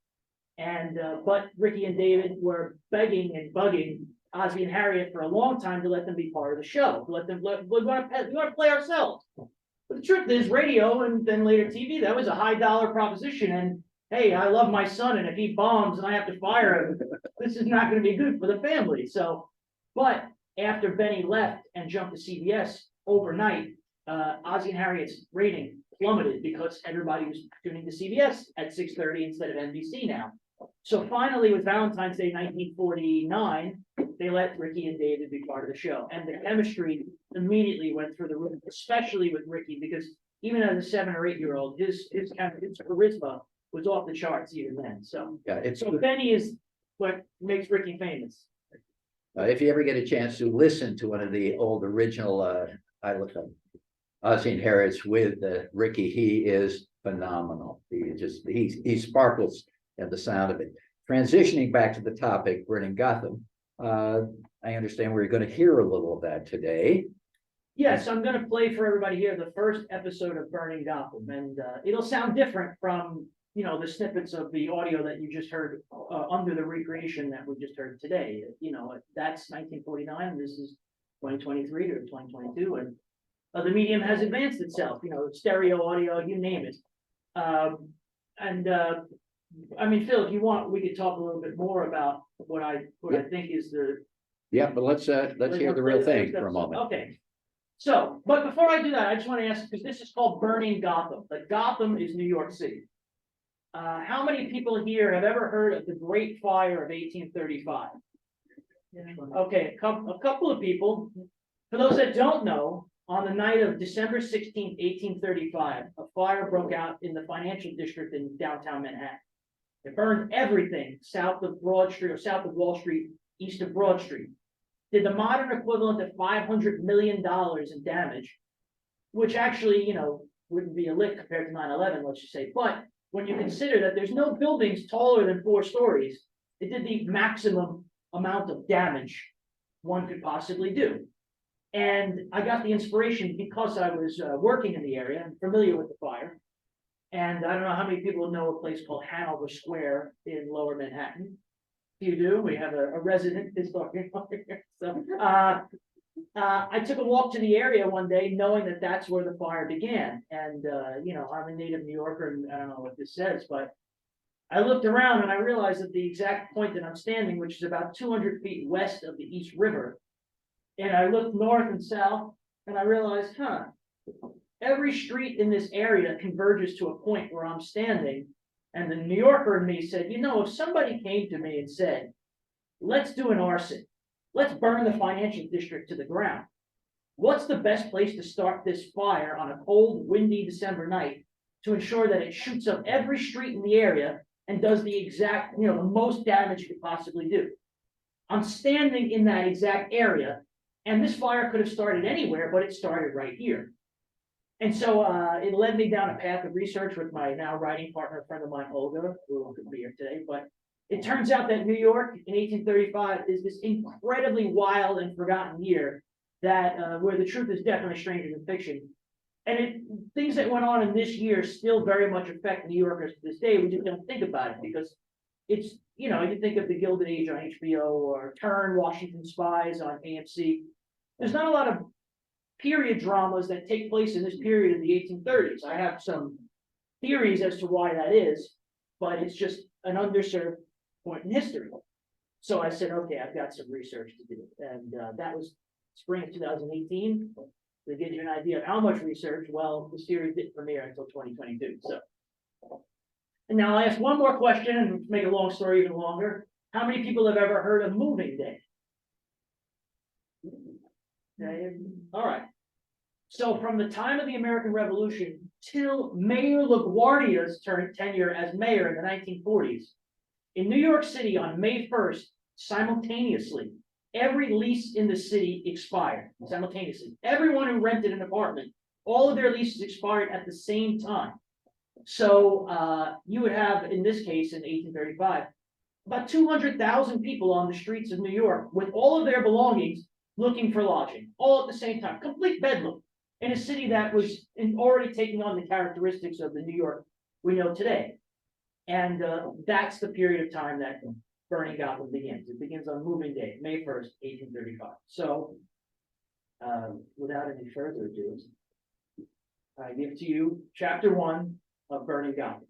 And but Ricky and David were begging and bugging Ozzie and Harriet for a long time to let them be part of the show, to let them, we want to play ourselves. But the truth is, radio and then later TV, that was a high dollar proposition. And hey, I love my son, and if he bombs and I have to fire him, this is not going to be good for the family. So, but after Benny left and jumped to CBS overnight, Ozzie and Harriet's rating plummeted because everybody was tuning to CBS at 6:30 instead of NBC now. So finally, with Valentine's Day 1949, they let Ricky and David be part of the show. And the chemistry immediately went through the roof, especially with Ricky, because even as a 7 or 8 year old, his charisma was off the charts even then. So, Yeah, it's, so Benny is what makes Ricky famous. if you ever get a chance to listen to one of the old original, I look up Ozzie and Harriet's with Ricky, he is phenomenal. He sparkles at the sound of it. Transitioning back to the topic, burning Gotham. I understand we're going to hear a little of that today. Yes, I'm going to play for everybody here the first episode of Burning Gotham, and it'll sound different from, you know, the snippets of the audio that you just heard under the recreation that we just heard today. You know, that's 1949. This is 2023 to 2022, and the medium has advanced itself. You know, stereo audio, you name it. I mean, Phil, if you want, we could talk a little bit more about what I think is the. Yeah, but let's hear the real thing for a moment. Okay. So, but before I do that, I just want to ask, because this is called Burning Gotham. Like, Gotham is New York City. How many people here have ever heard of the Great Fire of 1835? Okay, a couple of people. For those that don't know, on the night of December 16th, 1835, a fire broke out in the financial district in downtown Manhattan. It burned everything south of Broad Street or south of Wall Street, east of Broad Street. Did the modern equivalent of $500 million in damage, which actually, you know, wouldn't be a lick compared to 9/11, let's just say. But when you consider that there's no buildings taller than 4 stories, it did the maximum amount of damage one could possibly do. And I got the inspiration because I was working in the area and familiar with the fire. And I don't know how many people know a place called Hanover Square in Lower Manhattan. If you do, we have a resident historian here. So I took a walk to the area one day knowing that that's where the fire began. And, you know, I'm a native New Yorker, and I don't know what this says, but I looked around and I realized that the exact point that I'm standing, which is about 200 feet west of the East River, and I looked north and south, and I realized, every street in this area converges to a point where I'm standing. And the New Yorker in me said, you know, if somebody came to me and said, let's do an arson, let's burn the financial district to the ground, what's the best place to start this fire on a cold, windy December night to ensure that it shoots up every street in the area and does the exact, you know, the most damage it could possibly do? I'm standing in that exact area, and this fire could have started anywhere, but it started right here. And so it led me down a path of research with my now writing partner, friend of mine, Olga, who could be here today. But it turns out that New York in 1835 is this incredibly wild and forgotten year that where the truth is definitely stranger than fiction. And things that went on in this year still very much affect New Yorkers to this day. We just don't think about it because it's, you know, you think of The Gilded Age on HBO or Turn, Washington Spies on AMC. There's not a lot of period dramas that take place in this period of the 1830s. I have some theories as to why that is, but it's just an underserved point in history. So I said, okay, I've got some research to do. And that was spring of 2018. To give you an idea of how much research, well, the series didn't premiere until 2022. So, and now I'll ask one more question and make a long story even longer. How many people have ever heard of Moving Day? Okay. All right. So from the time of the American Revolution till Mayor LaGuardia's tenure as mayor in the 1940s, in New York City on May 1st, simultaneously, every lease in the city expired simultaneously. Everyone who rented an apartment, all of their leases expired at the same time. So you would have, in this case, in 1835, about 200,000 people on the streets of New York with all of their belongings looking for lodging, all at the same time, complete bedlam in a city that was already taking on the characteristics of the New York we know today. And that's the period of time that Burning Gotham begins. It begins on moving day, May 1st, 1835. So, without any further ado, I give to you chapter 1 of Burning Gotham.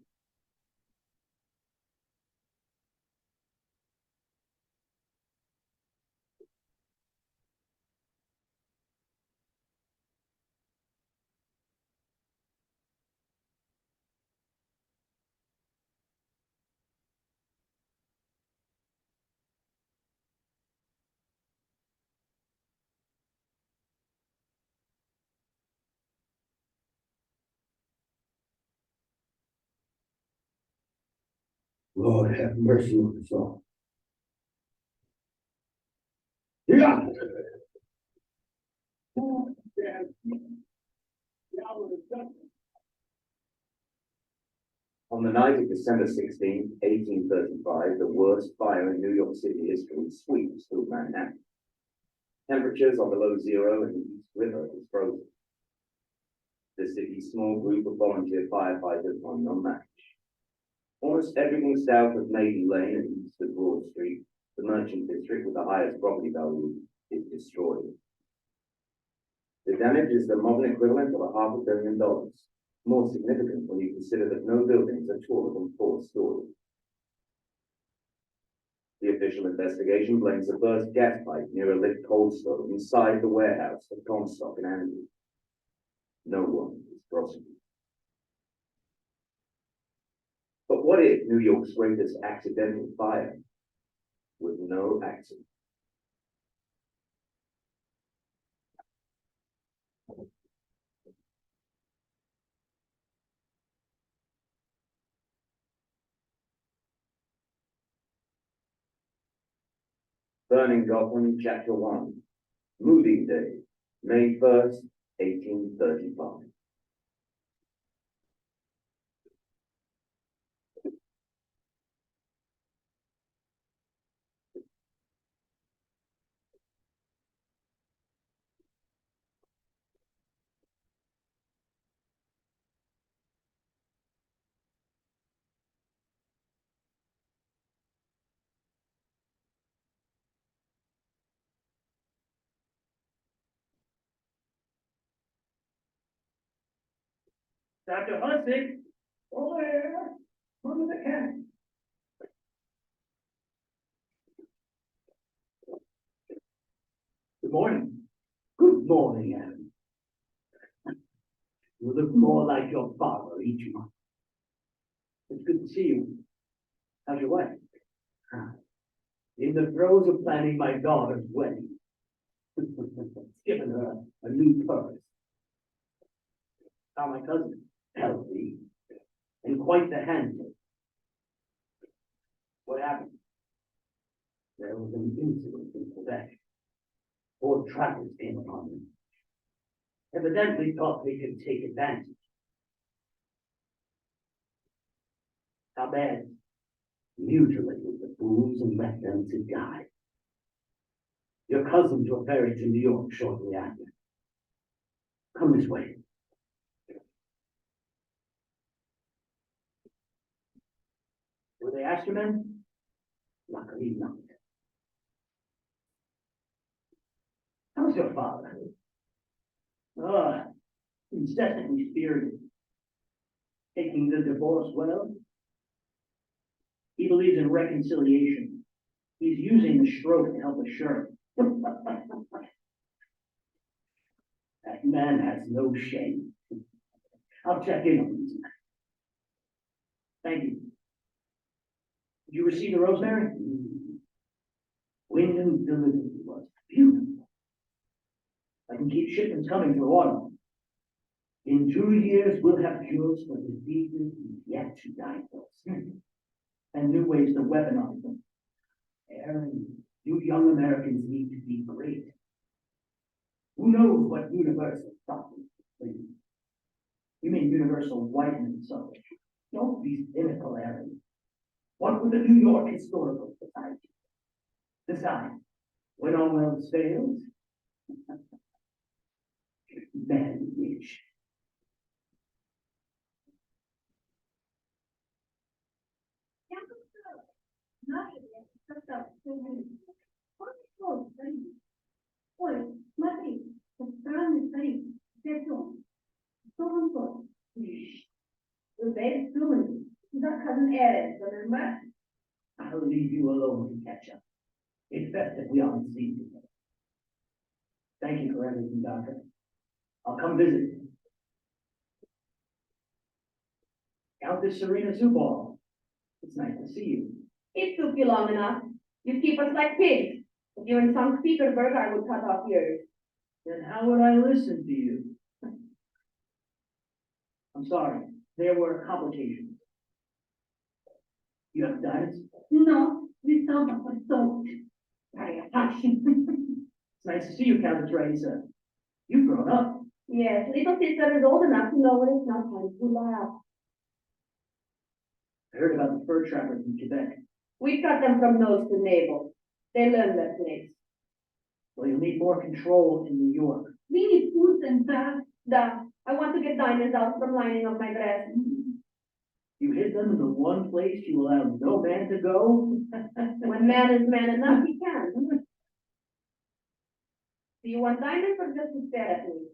Lord have mercy on us all. Yeah. On the night of December 16, 1835, the worst fire in New York City history sweeps through Manhattan. Temperatures are below zero and the East River is frozen. The city's small group of volunteer firefighters are no match. Almost everything south of Maiden Lane and east of Broad Street, the merchant district with the highest property value, is destroyed. The damage is the modern equivalent of $500 million. More significant when you consider that no buildings are taller than 4 stories. The official investigation blames the burst gas pipe near a lit coal stove inside the warehouse of Comstock and Andrews. No one is prosecuted. But what if New York's greatest accidental fire was no accident? Burning Gotham, Chapter 1, Moving Day, May 1st, 1835. Dr. Ozzie, over here, under the can. Good morning. Good morning, Adam. You look more like your father each month. It's good to see you. How's your wife? In the throes of planning my daughter's wedding. Given her a new purse. How my cousin? Healthy. And quite the handler. What happened? There was an incident in Quebec. 4 trappers came upon them. Evidently thought they could take advantage. How bad? Mutilated the fools and left them to die. Your cousins were ferried to New York shortly after. Come this way. Were they after men? Luckily not. How's your father? Incessantly spirited. Taking the divorce well. He believes in reconciliation. He's using the stroke to help assure it. That man has no shame. I'll check in on him tonight. Thank you. Did you receive the rosemary? Wyndham's delivery was beautiful. I can keep shipments coming for autumn. In 2 years, we'll have cures for diseases yet to diagnose. And new ways to weaponize them. Aaron, you young Americans need to be great. Who knows what universal suffrage is? You mean universal whitening suffrage? Don't be cynical, Aaron. What would the New York Historical Society decide? When all else fails? Man rich. Ой, смотри, странный старик, пятен. Что он тот? The best doing. That cousin Eric, remember? I'll leave you alone to catch up. It's best if we aren't seen together. Thank you for everything, Doctor. I'll come visit. Countess Serena Zubal. It's nice to see you. It took you long enough. You keep us like pigs. If you're in St. Petersburg, I would cut off yours. Then how would I listen to you? I'm sorry, there were complications. You have diamonds? No, we saw them for so. It's nice to see you, Countess Raisa. You've grown up. Yes, little sister is old enough to know when it's not time to laugh. I heard about the fur trappers in Quebec. We cut them from nose to navel. They learn their place. Well, you'll need more control in New York. We need food and bath. Da, I want to get diamonds out from lining of my dress. You hid them in the one place you allow no man to go? When man is man enough, he can. Do you want diamonds or just to stare at me?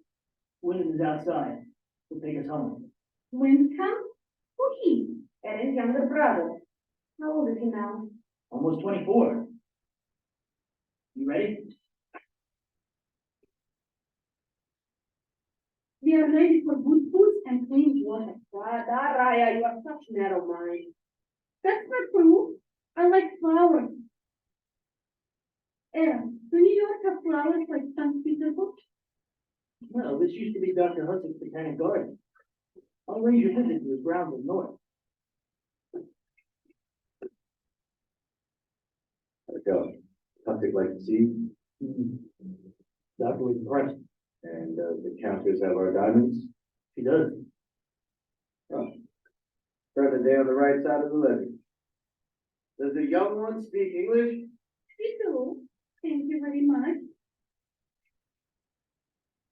William is outside. He'll take us home. When come? Who he? Erin's younger brother. How old is he now? Almost 24. You ready? We are ready for good food and clean water. Da, Raya, you have such narrow mind. That's not true. I like flowers. Do New York have flowers like St. Petersburg? Well, this used to be Dr. Hudson's botanic garden. I'll arrange a visit to his grounds in north. Something like to see, Doctor was impressed. and the countess have our diamonds. She does. Present day on the right side of the levee. Does the young one speak English? We do. Thank you very much.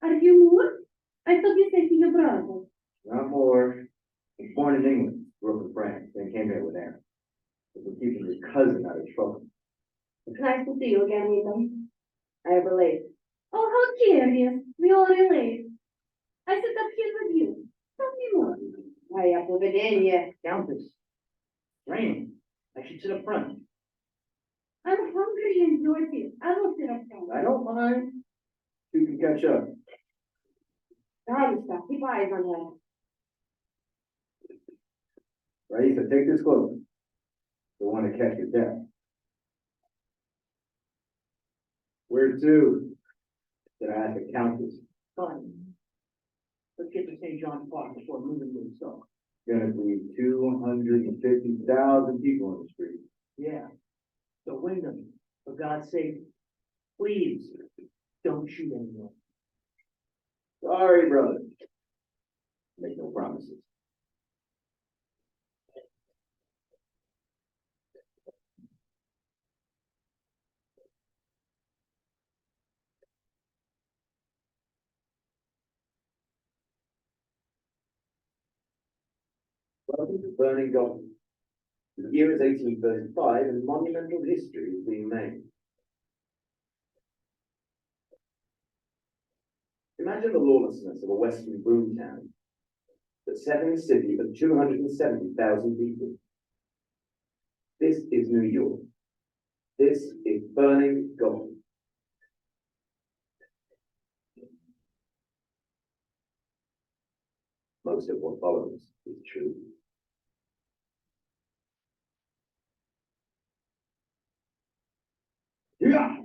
Are you Moore? I thought you said your brother. Not more. Was born in England, grew up in France, then came here with Aaron. But we're keeping his cousin out of trouble. It's nice to see you again, Ethan. I relate. Oh, how curious. We all relate. I sit up here with you. Tell me more. Raya, povedenie. Countess. It's raining. I should sit up front. I'm hungry and dirty. I will sit up front. I don't mind. You can catch up. Darling, keep eyes on her. Raisa, take this cloak. The one to catch your death. Where to? Did I ask the countess? Fine. Let's get to St. John's Park before moving to the store. Gonna be 250,000 people on the street. Yeah. So Wyndham, for God's sake, please don't shoot anyone. Sorry, brother. Make no promises. Welcome to Burning Gold. The year is 1835 and monumental history is being made. Imagine the lawlessness of a western boom town that's set in a city of 270,000 people. This is New York. This is Burning Gold. Most of what follows is true. Yeah.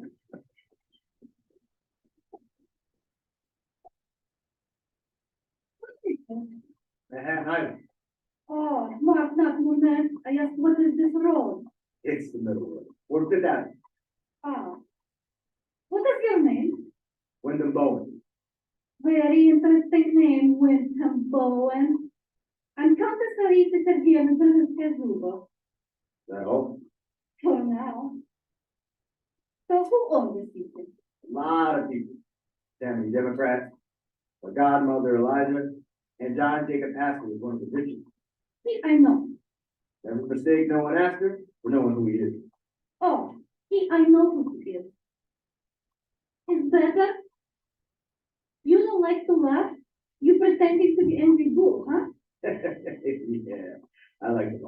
Hi. Oh, Mark, not Moonman. I asked, what is this road? It's the middle road. Work it out. Ah. What is your name? Wyndham Bowen. Very interesting name, Wyndham Bowen. I'm Countess Harriet Sergeyevna Zubov. That all? For now. So who owns this secret? A lot of people. Family Democrats, my godmother Eliza, and John Jacob Haskell was one of the richest. Me, I know. Never mistake no one asked her, or knowing who he is. Oh, I know who it is. It's better. You don't like to laugh? You pretending to be angry bull, huh? Yeah, I like it.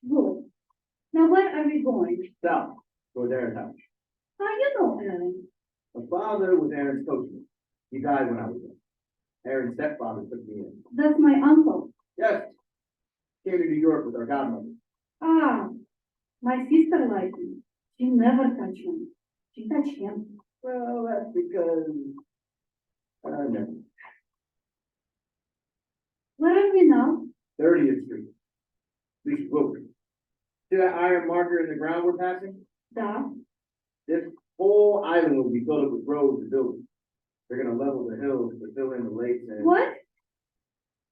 Good. Now where are we going? South, toward Aaron's house. How you know, Ellen? My father was Aaron's coachman. He died when I was young. Aaron's stepfather took me in. That's my uncle. Yes. Came to New York with our godmother. Ah, my sister likes him. She never touched him. She touched him. Well, that's because never. Where are we now? 30th Street. Least Wilkes. See that iron marker in the ground we're passing? Da. This whole island will be filled up with roads and buildings. They're gonna level the hills to fill in the lakes and. What?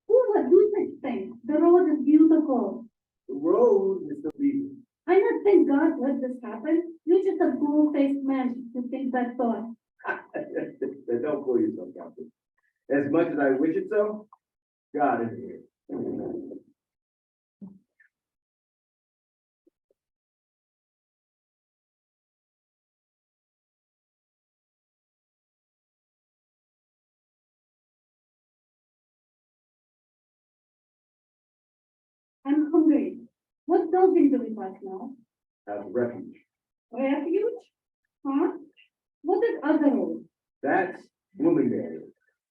Who would do such thing? The road is beautiful. The road is still easy. I not thank God let this happen. You're just a bull-faced man who thinks that thought. Don't fool yourself, Captain. As much as I wish it so, God isn't here. I'm hungry. What building do we pass now? As a refuge. Refuge? Huh? What is other road? That's Bloomingdale.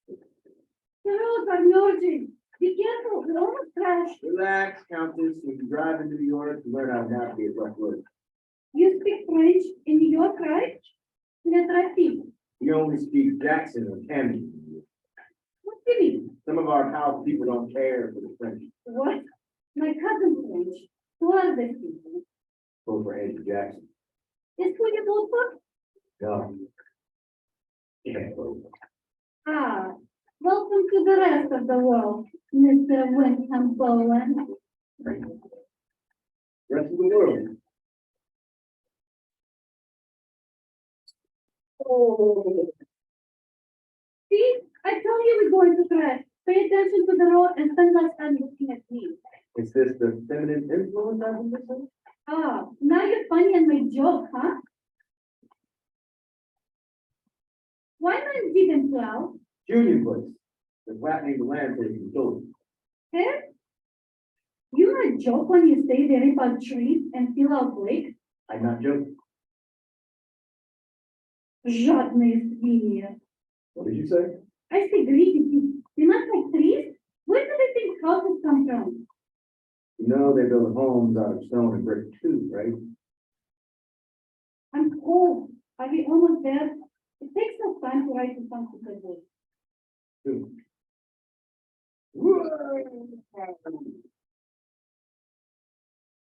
The roads are merging. Be careful, we almost crashed. Relax, Countess. When you drive in New York, you learn how to navigate rough roads. You speak French in New York, right? Let's repeat. We only speak Jackson or Camden. What do you mean? Some of our house people don't care for the French. What? My cousin French. Who are these people? Vote for Andrew Jackson. Is who you vote for? No. Can't vote. Ah, welcome to the rest of the world, Mr. Wyndham Bowen. Rest of the world. Oh. See, I tell you we're going to crash. Pay attention to the road and spend less time looking at me. Is this the feminine influence I've been missing? Ah, now you're funny and my joke, huh? Why not didn't plow? Union place. The flattening the land taking sold. Eh? You might joke when you say very about trees and fill out lake. I'm not joking. Жадные свиньи. What did you say? I say greedy. They're not like trees. Where do they think houses come from? You know they build homes out of stone and brick too, right? I'm cold. Are we almost there? It takes no time to write to something like this. Two.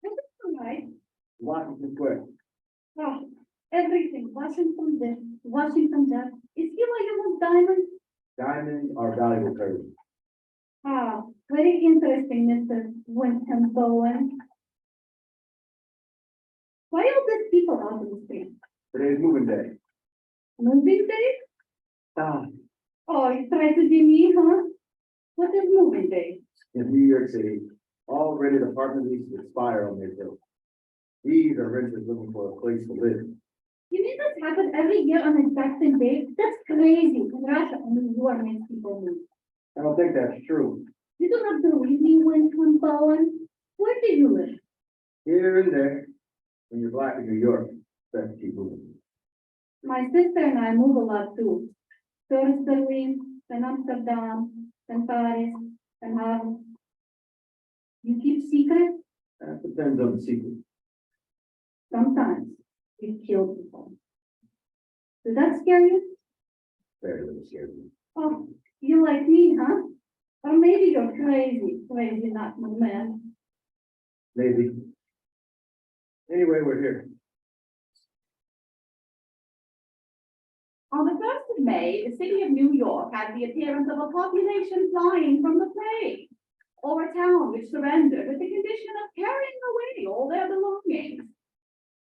Is it all right? Washington Square. Oh, everything. Washington this, Washington that. Is he why you want diamonds? Diamonds are valuable currency. Ah, very interesting, Mr. Wyndham Bowen. Why all these people out in the street? Today's moving day. Moving day? Ah, Oh, you try to be me, huh? What is moving day? in New York City, all rented apartment leases expire on their bill. These are renters looking for a place to live. You mean this happens every year on the exact same day? That's crazy. In Russia, only you are makes people move. I don't think that's true. You do not believe me, Wyndham Bowen? Where do you live? Here and there, when you're black in New York, best to keep moving. My sister and I move a lot too. First Berlin, then Amsterdam, then Paris, then Harlem. You keep secrets? That depends on the secret. Sometimes you kill people. Does that scare you? Very little scared me. Oh, you like me, huh? Or maybe you're crazy, crazy not my man. Maybe. Anyway, we're here. On the 1st of May, the city of New York had the appearance of a population flying from the plague, or a town which surrendered with the condition of carrying away all their belongings.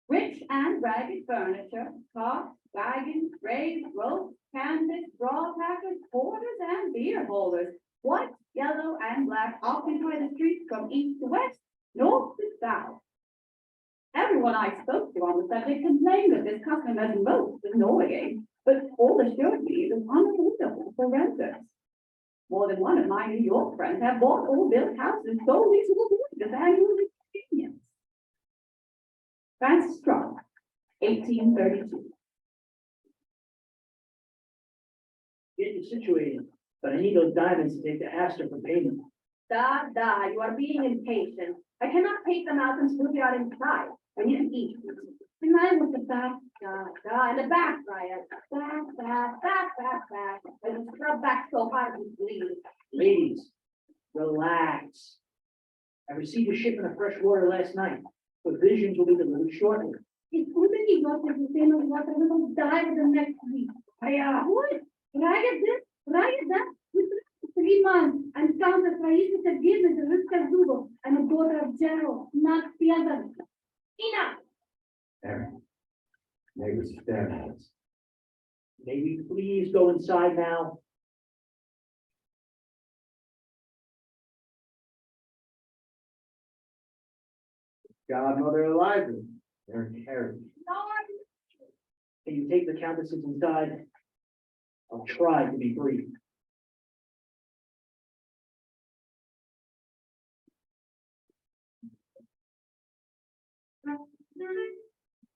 Rich and ragged furniture, carts, wagons, graves, ropes, canvas, straw packers, porters, and beer holders, white, yellow, and black, occupy the streets from east to west, north to south. Every Everyone I spoke to on the subject complained that this custom is most annoying, but all assured me it was unavoidable for renters. More than one of my New York friends have bought or built houses solely to avoid this annual inconvenience. Francis Strong, 1832. Getting situated, but I need those diamonds to take to Astor for payment. You are being impatient. I cannot take them out until we are inside. I need to eat. And I with the back, And the back, Brian. Back. I will scrub back so hard you bleed. Ladies, relax. I received a shipment of fresh water last night. Provisions will be delivered shortly. it's good that he got the same as water, we will die the next week. What? Riot this, riot that, with 3 months, and found that Raisa Sergeyevna the Ruska Zubo, I'm a daughter of General, not peasant. Enough! Aaron. Neighbors are staring at us. May we please go inside now? Godmother Eliza, they're Harriet. Can you take the countesses inside? I'll try to be brief.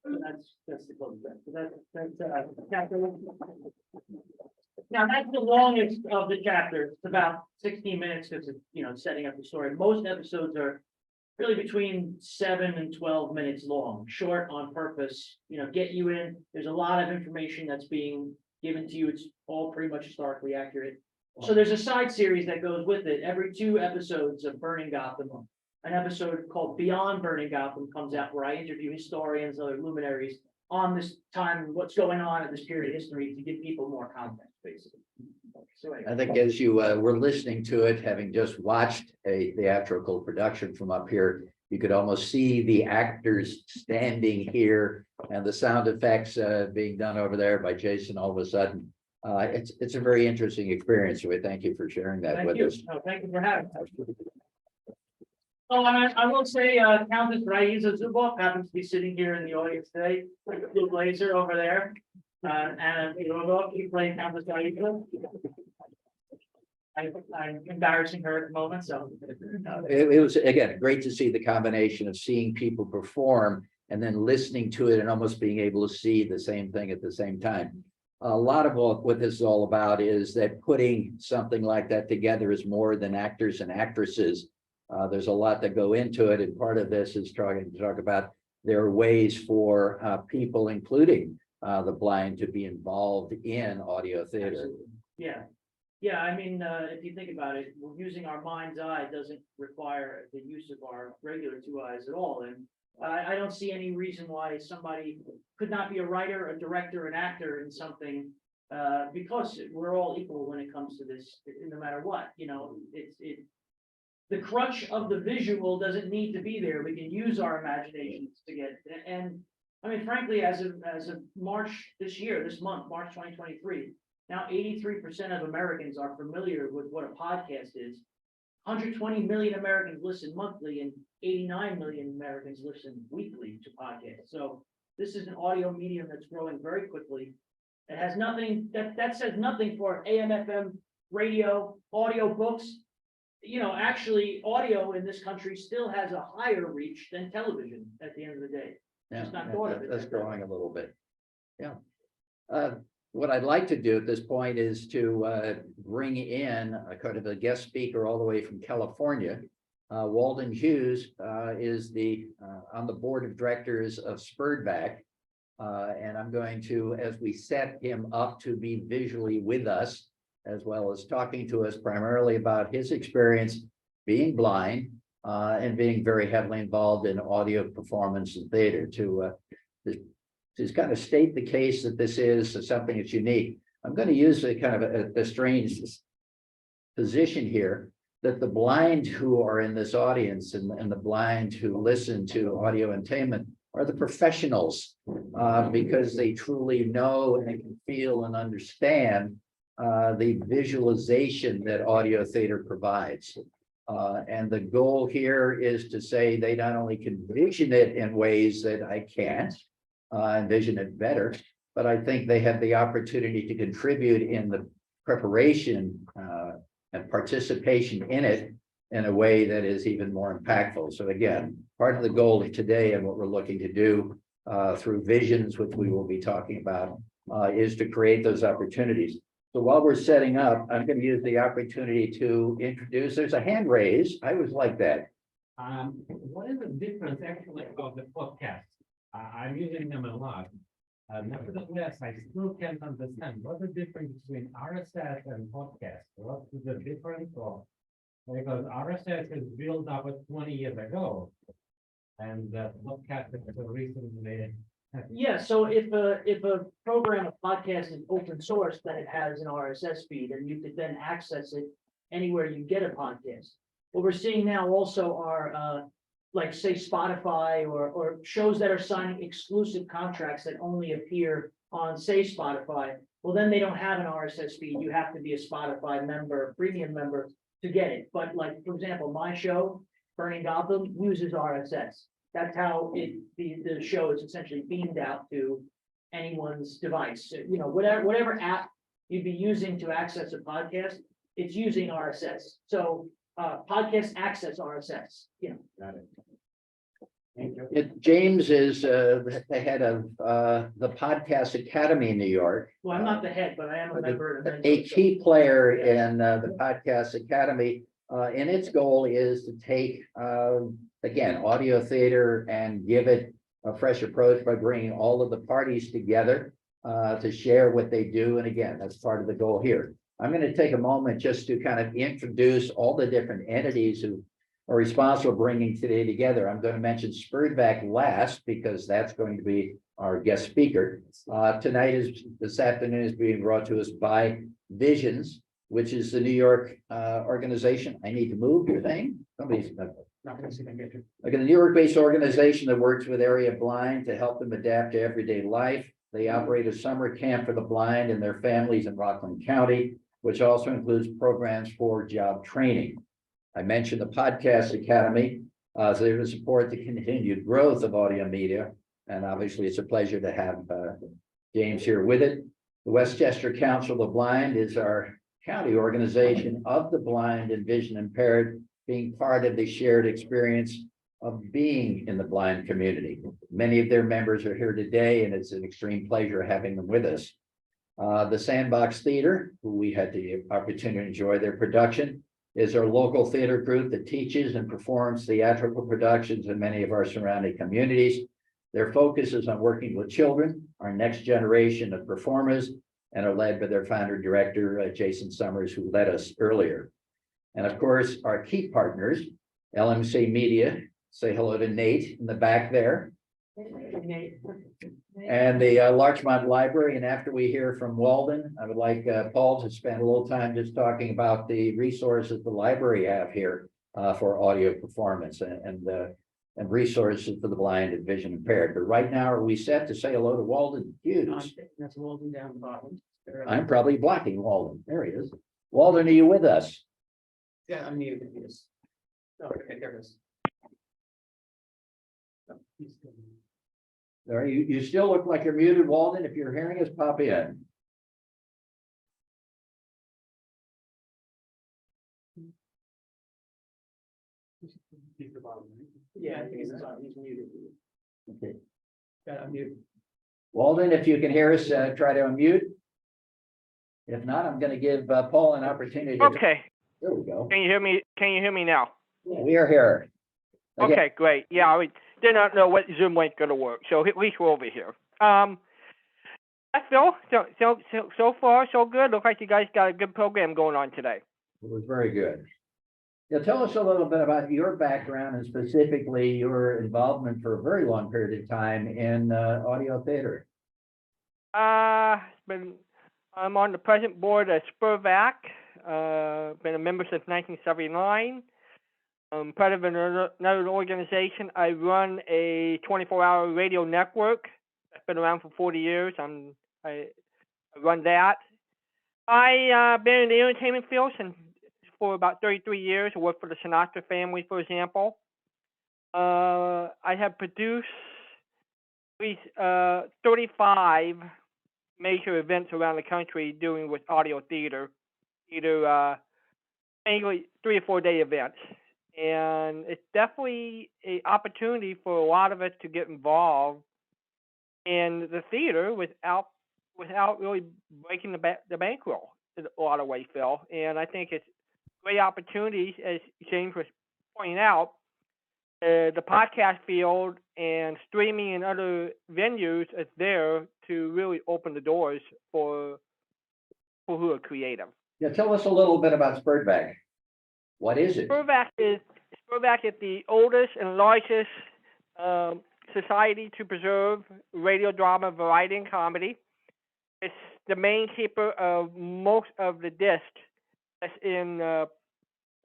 So that's the close. So chapter. Now, that's the longest of the chapters. It's about 16 minutes because it's, setting up the story. Most episodes are really between 7 and 12 minutes long, short on purpose, get you in. There's a lot of information that's being given to you. It's all pretty much historically accurate. So there's a side series that goes with it. Every 2 episodes of Burning Gotham, an episode called Beyond Burning Gotham comes out where I interview historians, other luminaries on this time, what's going on in this period of history to give people more context, basically. So anyway. I think as you were listening to it, having just watched a theatrical production from up here, you could almost see the actors standing here and the sound effects being done over there by Jason all of a sudden. It's a very interesting experience. So we thank you for sharing that with us. Oh, thank you for having us. Oh, and I will say, Countess Raisa Zuboff happens to be sitting here in the audience today, with the blue blazer over there. And you play Countess Raisa. I'm embarrassing her at the moment, so. It was, again, great to see the combination of seeing people perform and then listening to it and almost being able to see the same thing at the same time. A lot of what this is all about is that putting something like that together is more than actors and actresses. There's a lot that go into it, and part of this is trying to talk about there are ways for people, including the blind, to be involved in audio theater. Yeah, I mean, if you think about it, we're using our mind's eye doesn't require the use of our regular 2 eyes at all. And I don't see any reason why somebody could not be a writer, a director, an actor in something, because we're all equal when it comes to this, no matter what. The crutch of the visual doesn't need to be there. We can use our imaginations to get it. And I mean, frankly, as of March this month, March 2023, now 83% of Americans are familiar with what a podcast is. 120 million Americans listen monthly and 89 million Americans listen weekly to podcasts. So this is an audio medium that's growing very quickly. It has nothing, that says nothing for AM, FM, radio, audio books. Actually, audio in this country still has a higher reach than television at the end of the day. Yeah, not thought of it that's that way. growing a little bit. Yeah. What I'd like to do at this point is to bring in a kind of a guest speaker all the way from California. Walden Hughes is on the board of directors of Spurback. And I'm going to, as we set him up to be visually with us, as well as talking to us primarily about his experience being blind and being very heavily involved in audio performance and theater to kind of state the case that this is something that's unique. I'm going to use a kind of a strange position here that the blind who are in this audience and the blind who listen to audio entertainment are the professionals because they truly know and can feel and understand the visualization that audio theater provides. And the goal here is to say they not only can vision it in ways that I can't envision it better, but I think they have the opportunity to contribute in the preparation and participation in it in a way that is even more impactful. So again, part of the goal of today and what we're looking to do through visions, which we will be talking about, is to create those opportunities. So while we're setting up, I'm going to use the opportunity to introduce, there's a hand raise. I always like that. What is the difference actually of the podcast? I'm using them a lot. Nevertheless, I still can't understand what's the difference between RSS and podcast. What is the difference? Because RSS is built up 20 years ago, and the podcast is recently. Yeah, so if a program, a podcast is open source, then it has an RSS feed and you could then access it anywhere you get a podcast. What we're seeing now also are like say Spotify or shows that are signing exclusive contracts that only appear on say Spotify. Well, then they don't have an RSS feed. You have to be a Spotify member, premium member to get it. But like, for example, my show, Burning Gotham, uses RSS. That's how the show is essentially beamed out to anyone's device. So, you know, whatever app you'd be using to access a podcast, it's using RSS. So podcast access RSS, you know. Got it. James is the head of the Podcast Academy in New York. Well, I'm not the head, but I am a member. A key player in the Podcast Academy, and its goal is to take, again, audio theater and give it a fresh approach by bringing all of the parties together to share what they do. And again, that's part of the goal here. I'm going to take a moment just to kind of introduce all the different entities who are responsible for bringing today together. I'm going to mention Spurback last because that's going to be our guest speaker. This afternoon is being brought to us by Visions, which is the New York organization. I need to move your thing. Somebody's like a New York-based organization that works with area blind to help them adapt to everyday life. They operate a summer camp for the blind and their families in Rockland County, which also includes programs for job training. I mentioned the Podcast Academy, so they're to support the continued growth of audio media. And obviously, it's a pleasure to have James here with it. The Westchester Council of the Blind is our county organization of the blind and vision impaired, being part of the shared experience of being in the blind community. Many of their members are here today, and it's an extreme pleasure having them with us. The Sandbox Theater, who we had the opportunity to enjoy their production, is our local theater group that teaches and performs theatrical productions in many of our surrounding communities. Their focus is on working with children, our next generation of performers, and are led by their founder director, Jason Summers, who led us earlier. And of course, our key partners, LMC Media, say hello to Nate in the back there. And the Larchmont Library. And after we hear from Walden, I would like Paul to spend a little time just talking about the resources the library have here for audio performance and resources for the blind and vision impaired. But right now, are we set to say hello to Walden Hughes? That's Walden down the bottom. I'm probably blocking Walden. There he is. Walden, are you with us? Yeah, I'm muted. Yes. Oh, okay, there it is. All right, you still look like you're muted, Walden. If you're hearing us, pop in. He's the bottom, right? Yeah, I think he's muted. Okay. Yeah, I'm muted. Walden, if you can hear us, try to unmute. If not, I'm going to give Paul an opportunity. Okay. There we go. Can you hear me? Can you hear me now? We are here. Again, Okay, great. Yeah, I did not know what Zoom link going to work, so at least we're over here. Phil, so far so good. Looks like you guys got a good program going on today. It was very good. Yeah, tell us a little bit about your background and specifically your involvement for a very long period of time in audio theater. I'm on the present board of Spurback. Been a member since 1979. Part of another organization. I run a 24-hour radio network that's been around for 40 years. I run that. I've been in the entertainment field since for about 33 years. I worked for the Sinatra family, for example. I have produced at least 35 major events around the country doing with audio theater, either mainly 3 or 4 day events. And it's definitely an opportunity for a lot of us to get involved in the theater without really breaking the bankroll in a lot of ways, Phil. And I think it's great opportunities, as James was pointing out, the podcast field and streaming and other venues is there to really open the doors for people who are creative. Yeah, tell us a little bit about Spurtback. What is it? Spurtback is the oldest and largest society to preserve radio drama, variety, and comedy. It's the main keeper of most of the discs that's in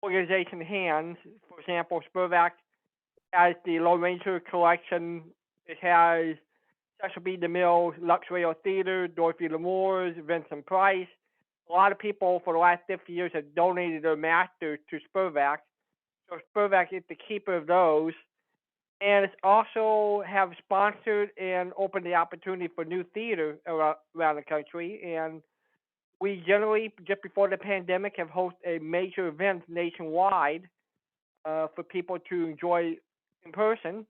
organization hands. For example, Spurtback has the Lone Ranger collection. It has Cecil B. DeMille's Lux Radio Theater, Dorothy Lamour's, Vincent Price. A lot of people for the last 50 years have donated their master to Spurtback. So Spurtback is the keeper of those. And it's also have sponsored and opened the opportunity for new theater around the country. And we generally, just before the pandemic, have hosted a major event nationwide for people to enjoy in person.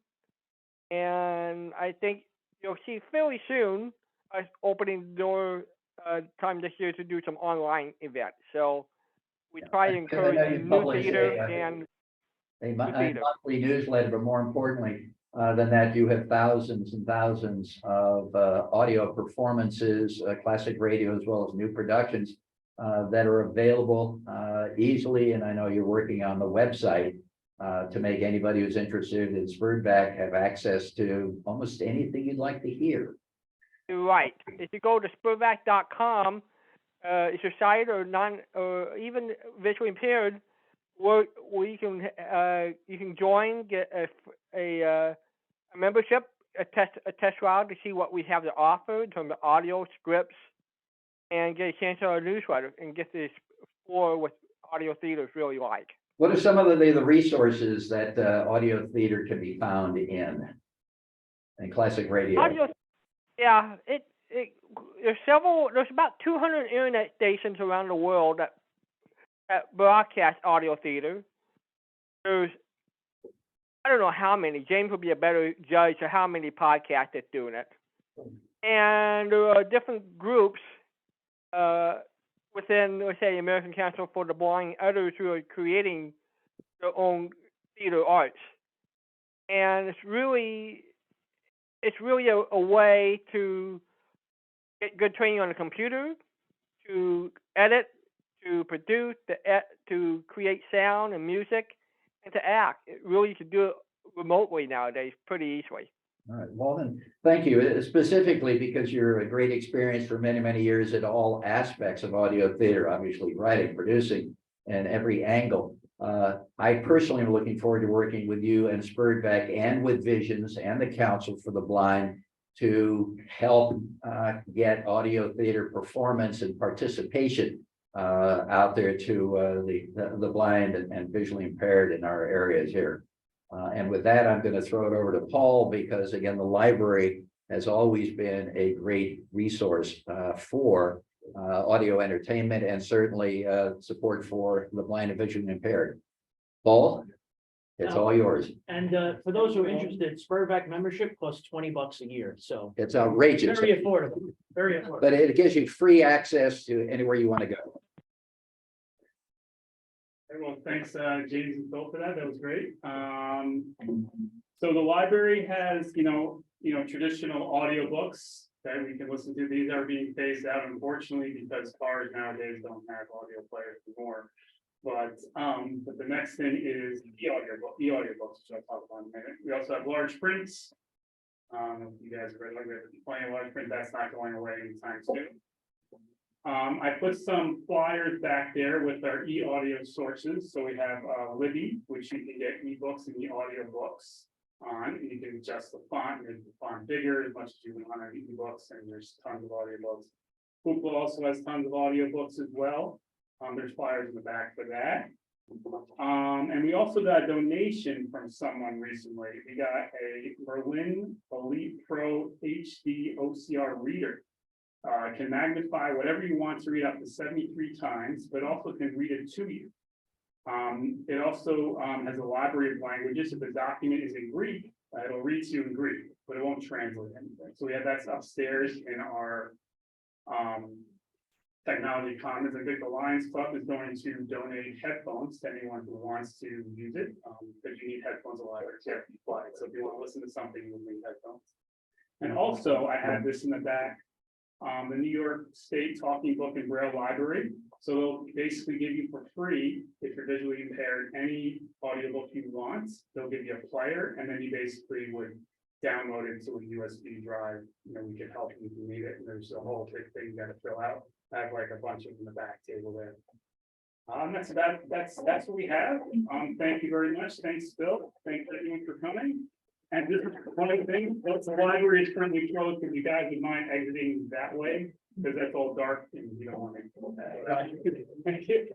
And I think you'll see fairly soon us opening the door time this year to do some online events. So we try to encourage new theater and a monthly newsletter, but more importantly than that, you have thousands and thousands of audio performances, classic radio, as well as new productions that are available easily. And I know you're working on the website to make anybody who's interested in Spurtback have access to almost anything you'd like to hear. Right. If you go to spurtback.com, it's your site or even visually impaired, where you can join, get a membership, a test trial to see what we have to offer in terms of audio scripts, and get a chance to our newsletter and get to explore what audio theater is really like. What are some of the resources that audio theater can be found in classic radio? Yeah, there's about 200 internet stations around the world that broadcast audio theater. There's, I don't know how many. James would be a better judge of how many podcasts that's doing it. And there are different groups within, let's say, the American Council for the Blind, others who are creating their own theater arts. And it's really a way to get good training on the computer, to edit, to produce, to create sound and music, and to act. It really can do it remotely nowadays pretty easily. All right, well then, thank you, specifically because you're a great experience for many, many years at all aspects of audio theater, obviously writing, producing, and every angle. I personally am looking forward to working with you and Spurtback and with Visions and the Council for the Blind to help get audio theater performance and participation out there to the blind and visually impaired in our areas here. And with that, I'm going to throw it over to Paul because, again, the library has always been a great resource for audio entertainment and certainly support for the blind and visually impaired. Paul, it's all yours. And for those who are interested, Spurtback membership costs $20 a year, so. It's outrageous. Very affordable, very affordable. But it gives you free access to anywhere you want to go. Well, thanks, James and Phil, for that. That was great. So the library has, traditional audiobooks that we can listen to. These are being phased out, unfortunately, because cars nowadays don't have audio players anymore. But the next thing is e-audiobooks, which I'll talk about in a minute. We also have large prints. You guys are like playing a large print. That's not going away anytime soon. I put some flyers back there with our e-audio sources. So we have Libby, which you can get ebooks and e-audiobooks on. You can adjust the font, make the font bigger as much as you want on ebooks, and there's tons of audiobooks. Hoopla also has tons of audiobooks as well. There's flyers in the back for that. And we also got a donation from someone recently. We got a Merlin Elite Pro HD OCR reader. Can magnify whatever you want to read up to 73 times, but also can read it to you. It also has a library of languages. If the document is in Greek, it'll read to you in Greek, but it won't translate anything. So we have that's upstairs in our technology commons. I think the Lions Club is going to donate headphones to anyone who wants to use it, because you need headphones a lot, or you have to be quiet. So if you want to listen to something, you will need headphones. And also, I have this in the back, the New York State Talking Book and Braille Library. So they'll basically give you for free, if you're visually impaired, any audiobook you want. They'll give you a player, and then you basically would download it to a USB drive. You know, we can help you if you need it. And there's a whole big thing you got to fill out. I have like a bunch of them in the back table there. That's what we have. Thank you very much. Thanks, Bill. Thanks everyone for coming. And this is one of the things, the library is currently closed, if you guys would mind exiting that way, because that's all dark and you don't want to. Thank you.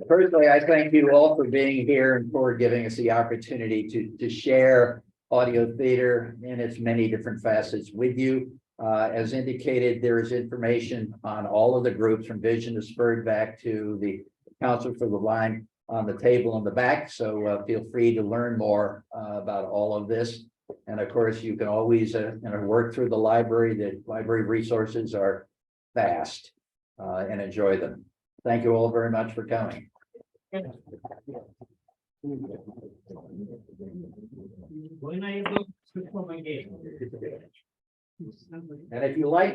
Personally, I thank you all for being here and for giving us the opportunity to share audio theater in its many different facets with you. As indicated, there is information on all of the groups from Vision to Spurred back to the Council for the Blind on the table in the back. So feel free to learn more about all of this. And of course, you can always work through the library. The library resources are vast and enjoy them. Thank you all very much for coming. When I go to come again. And if you like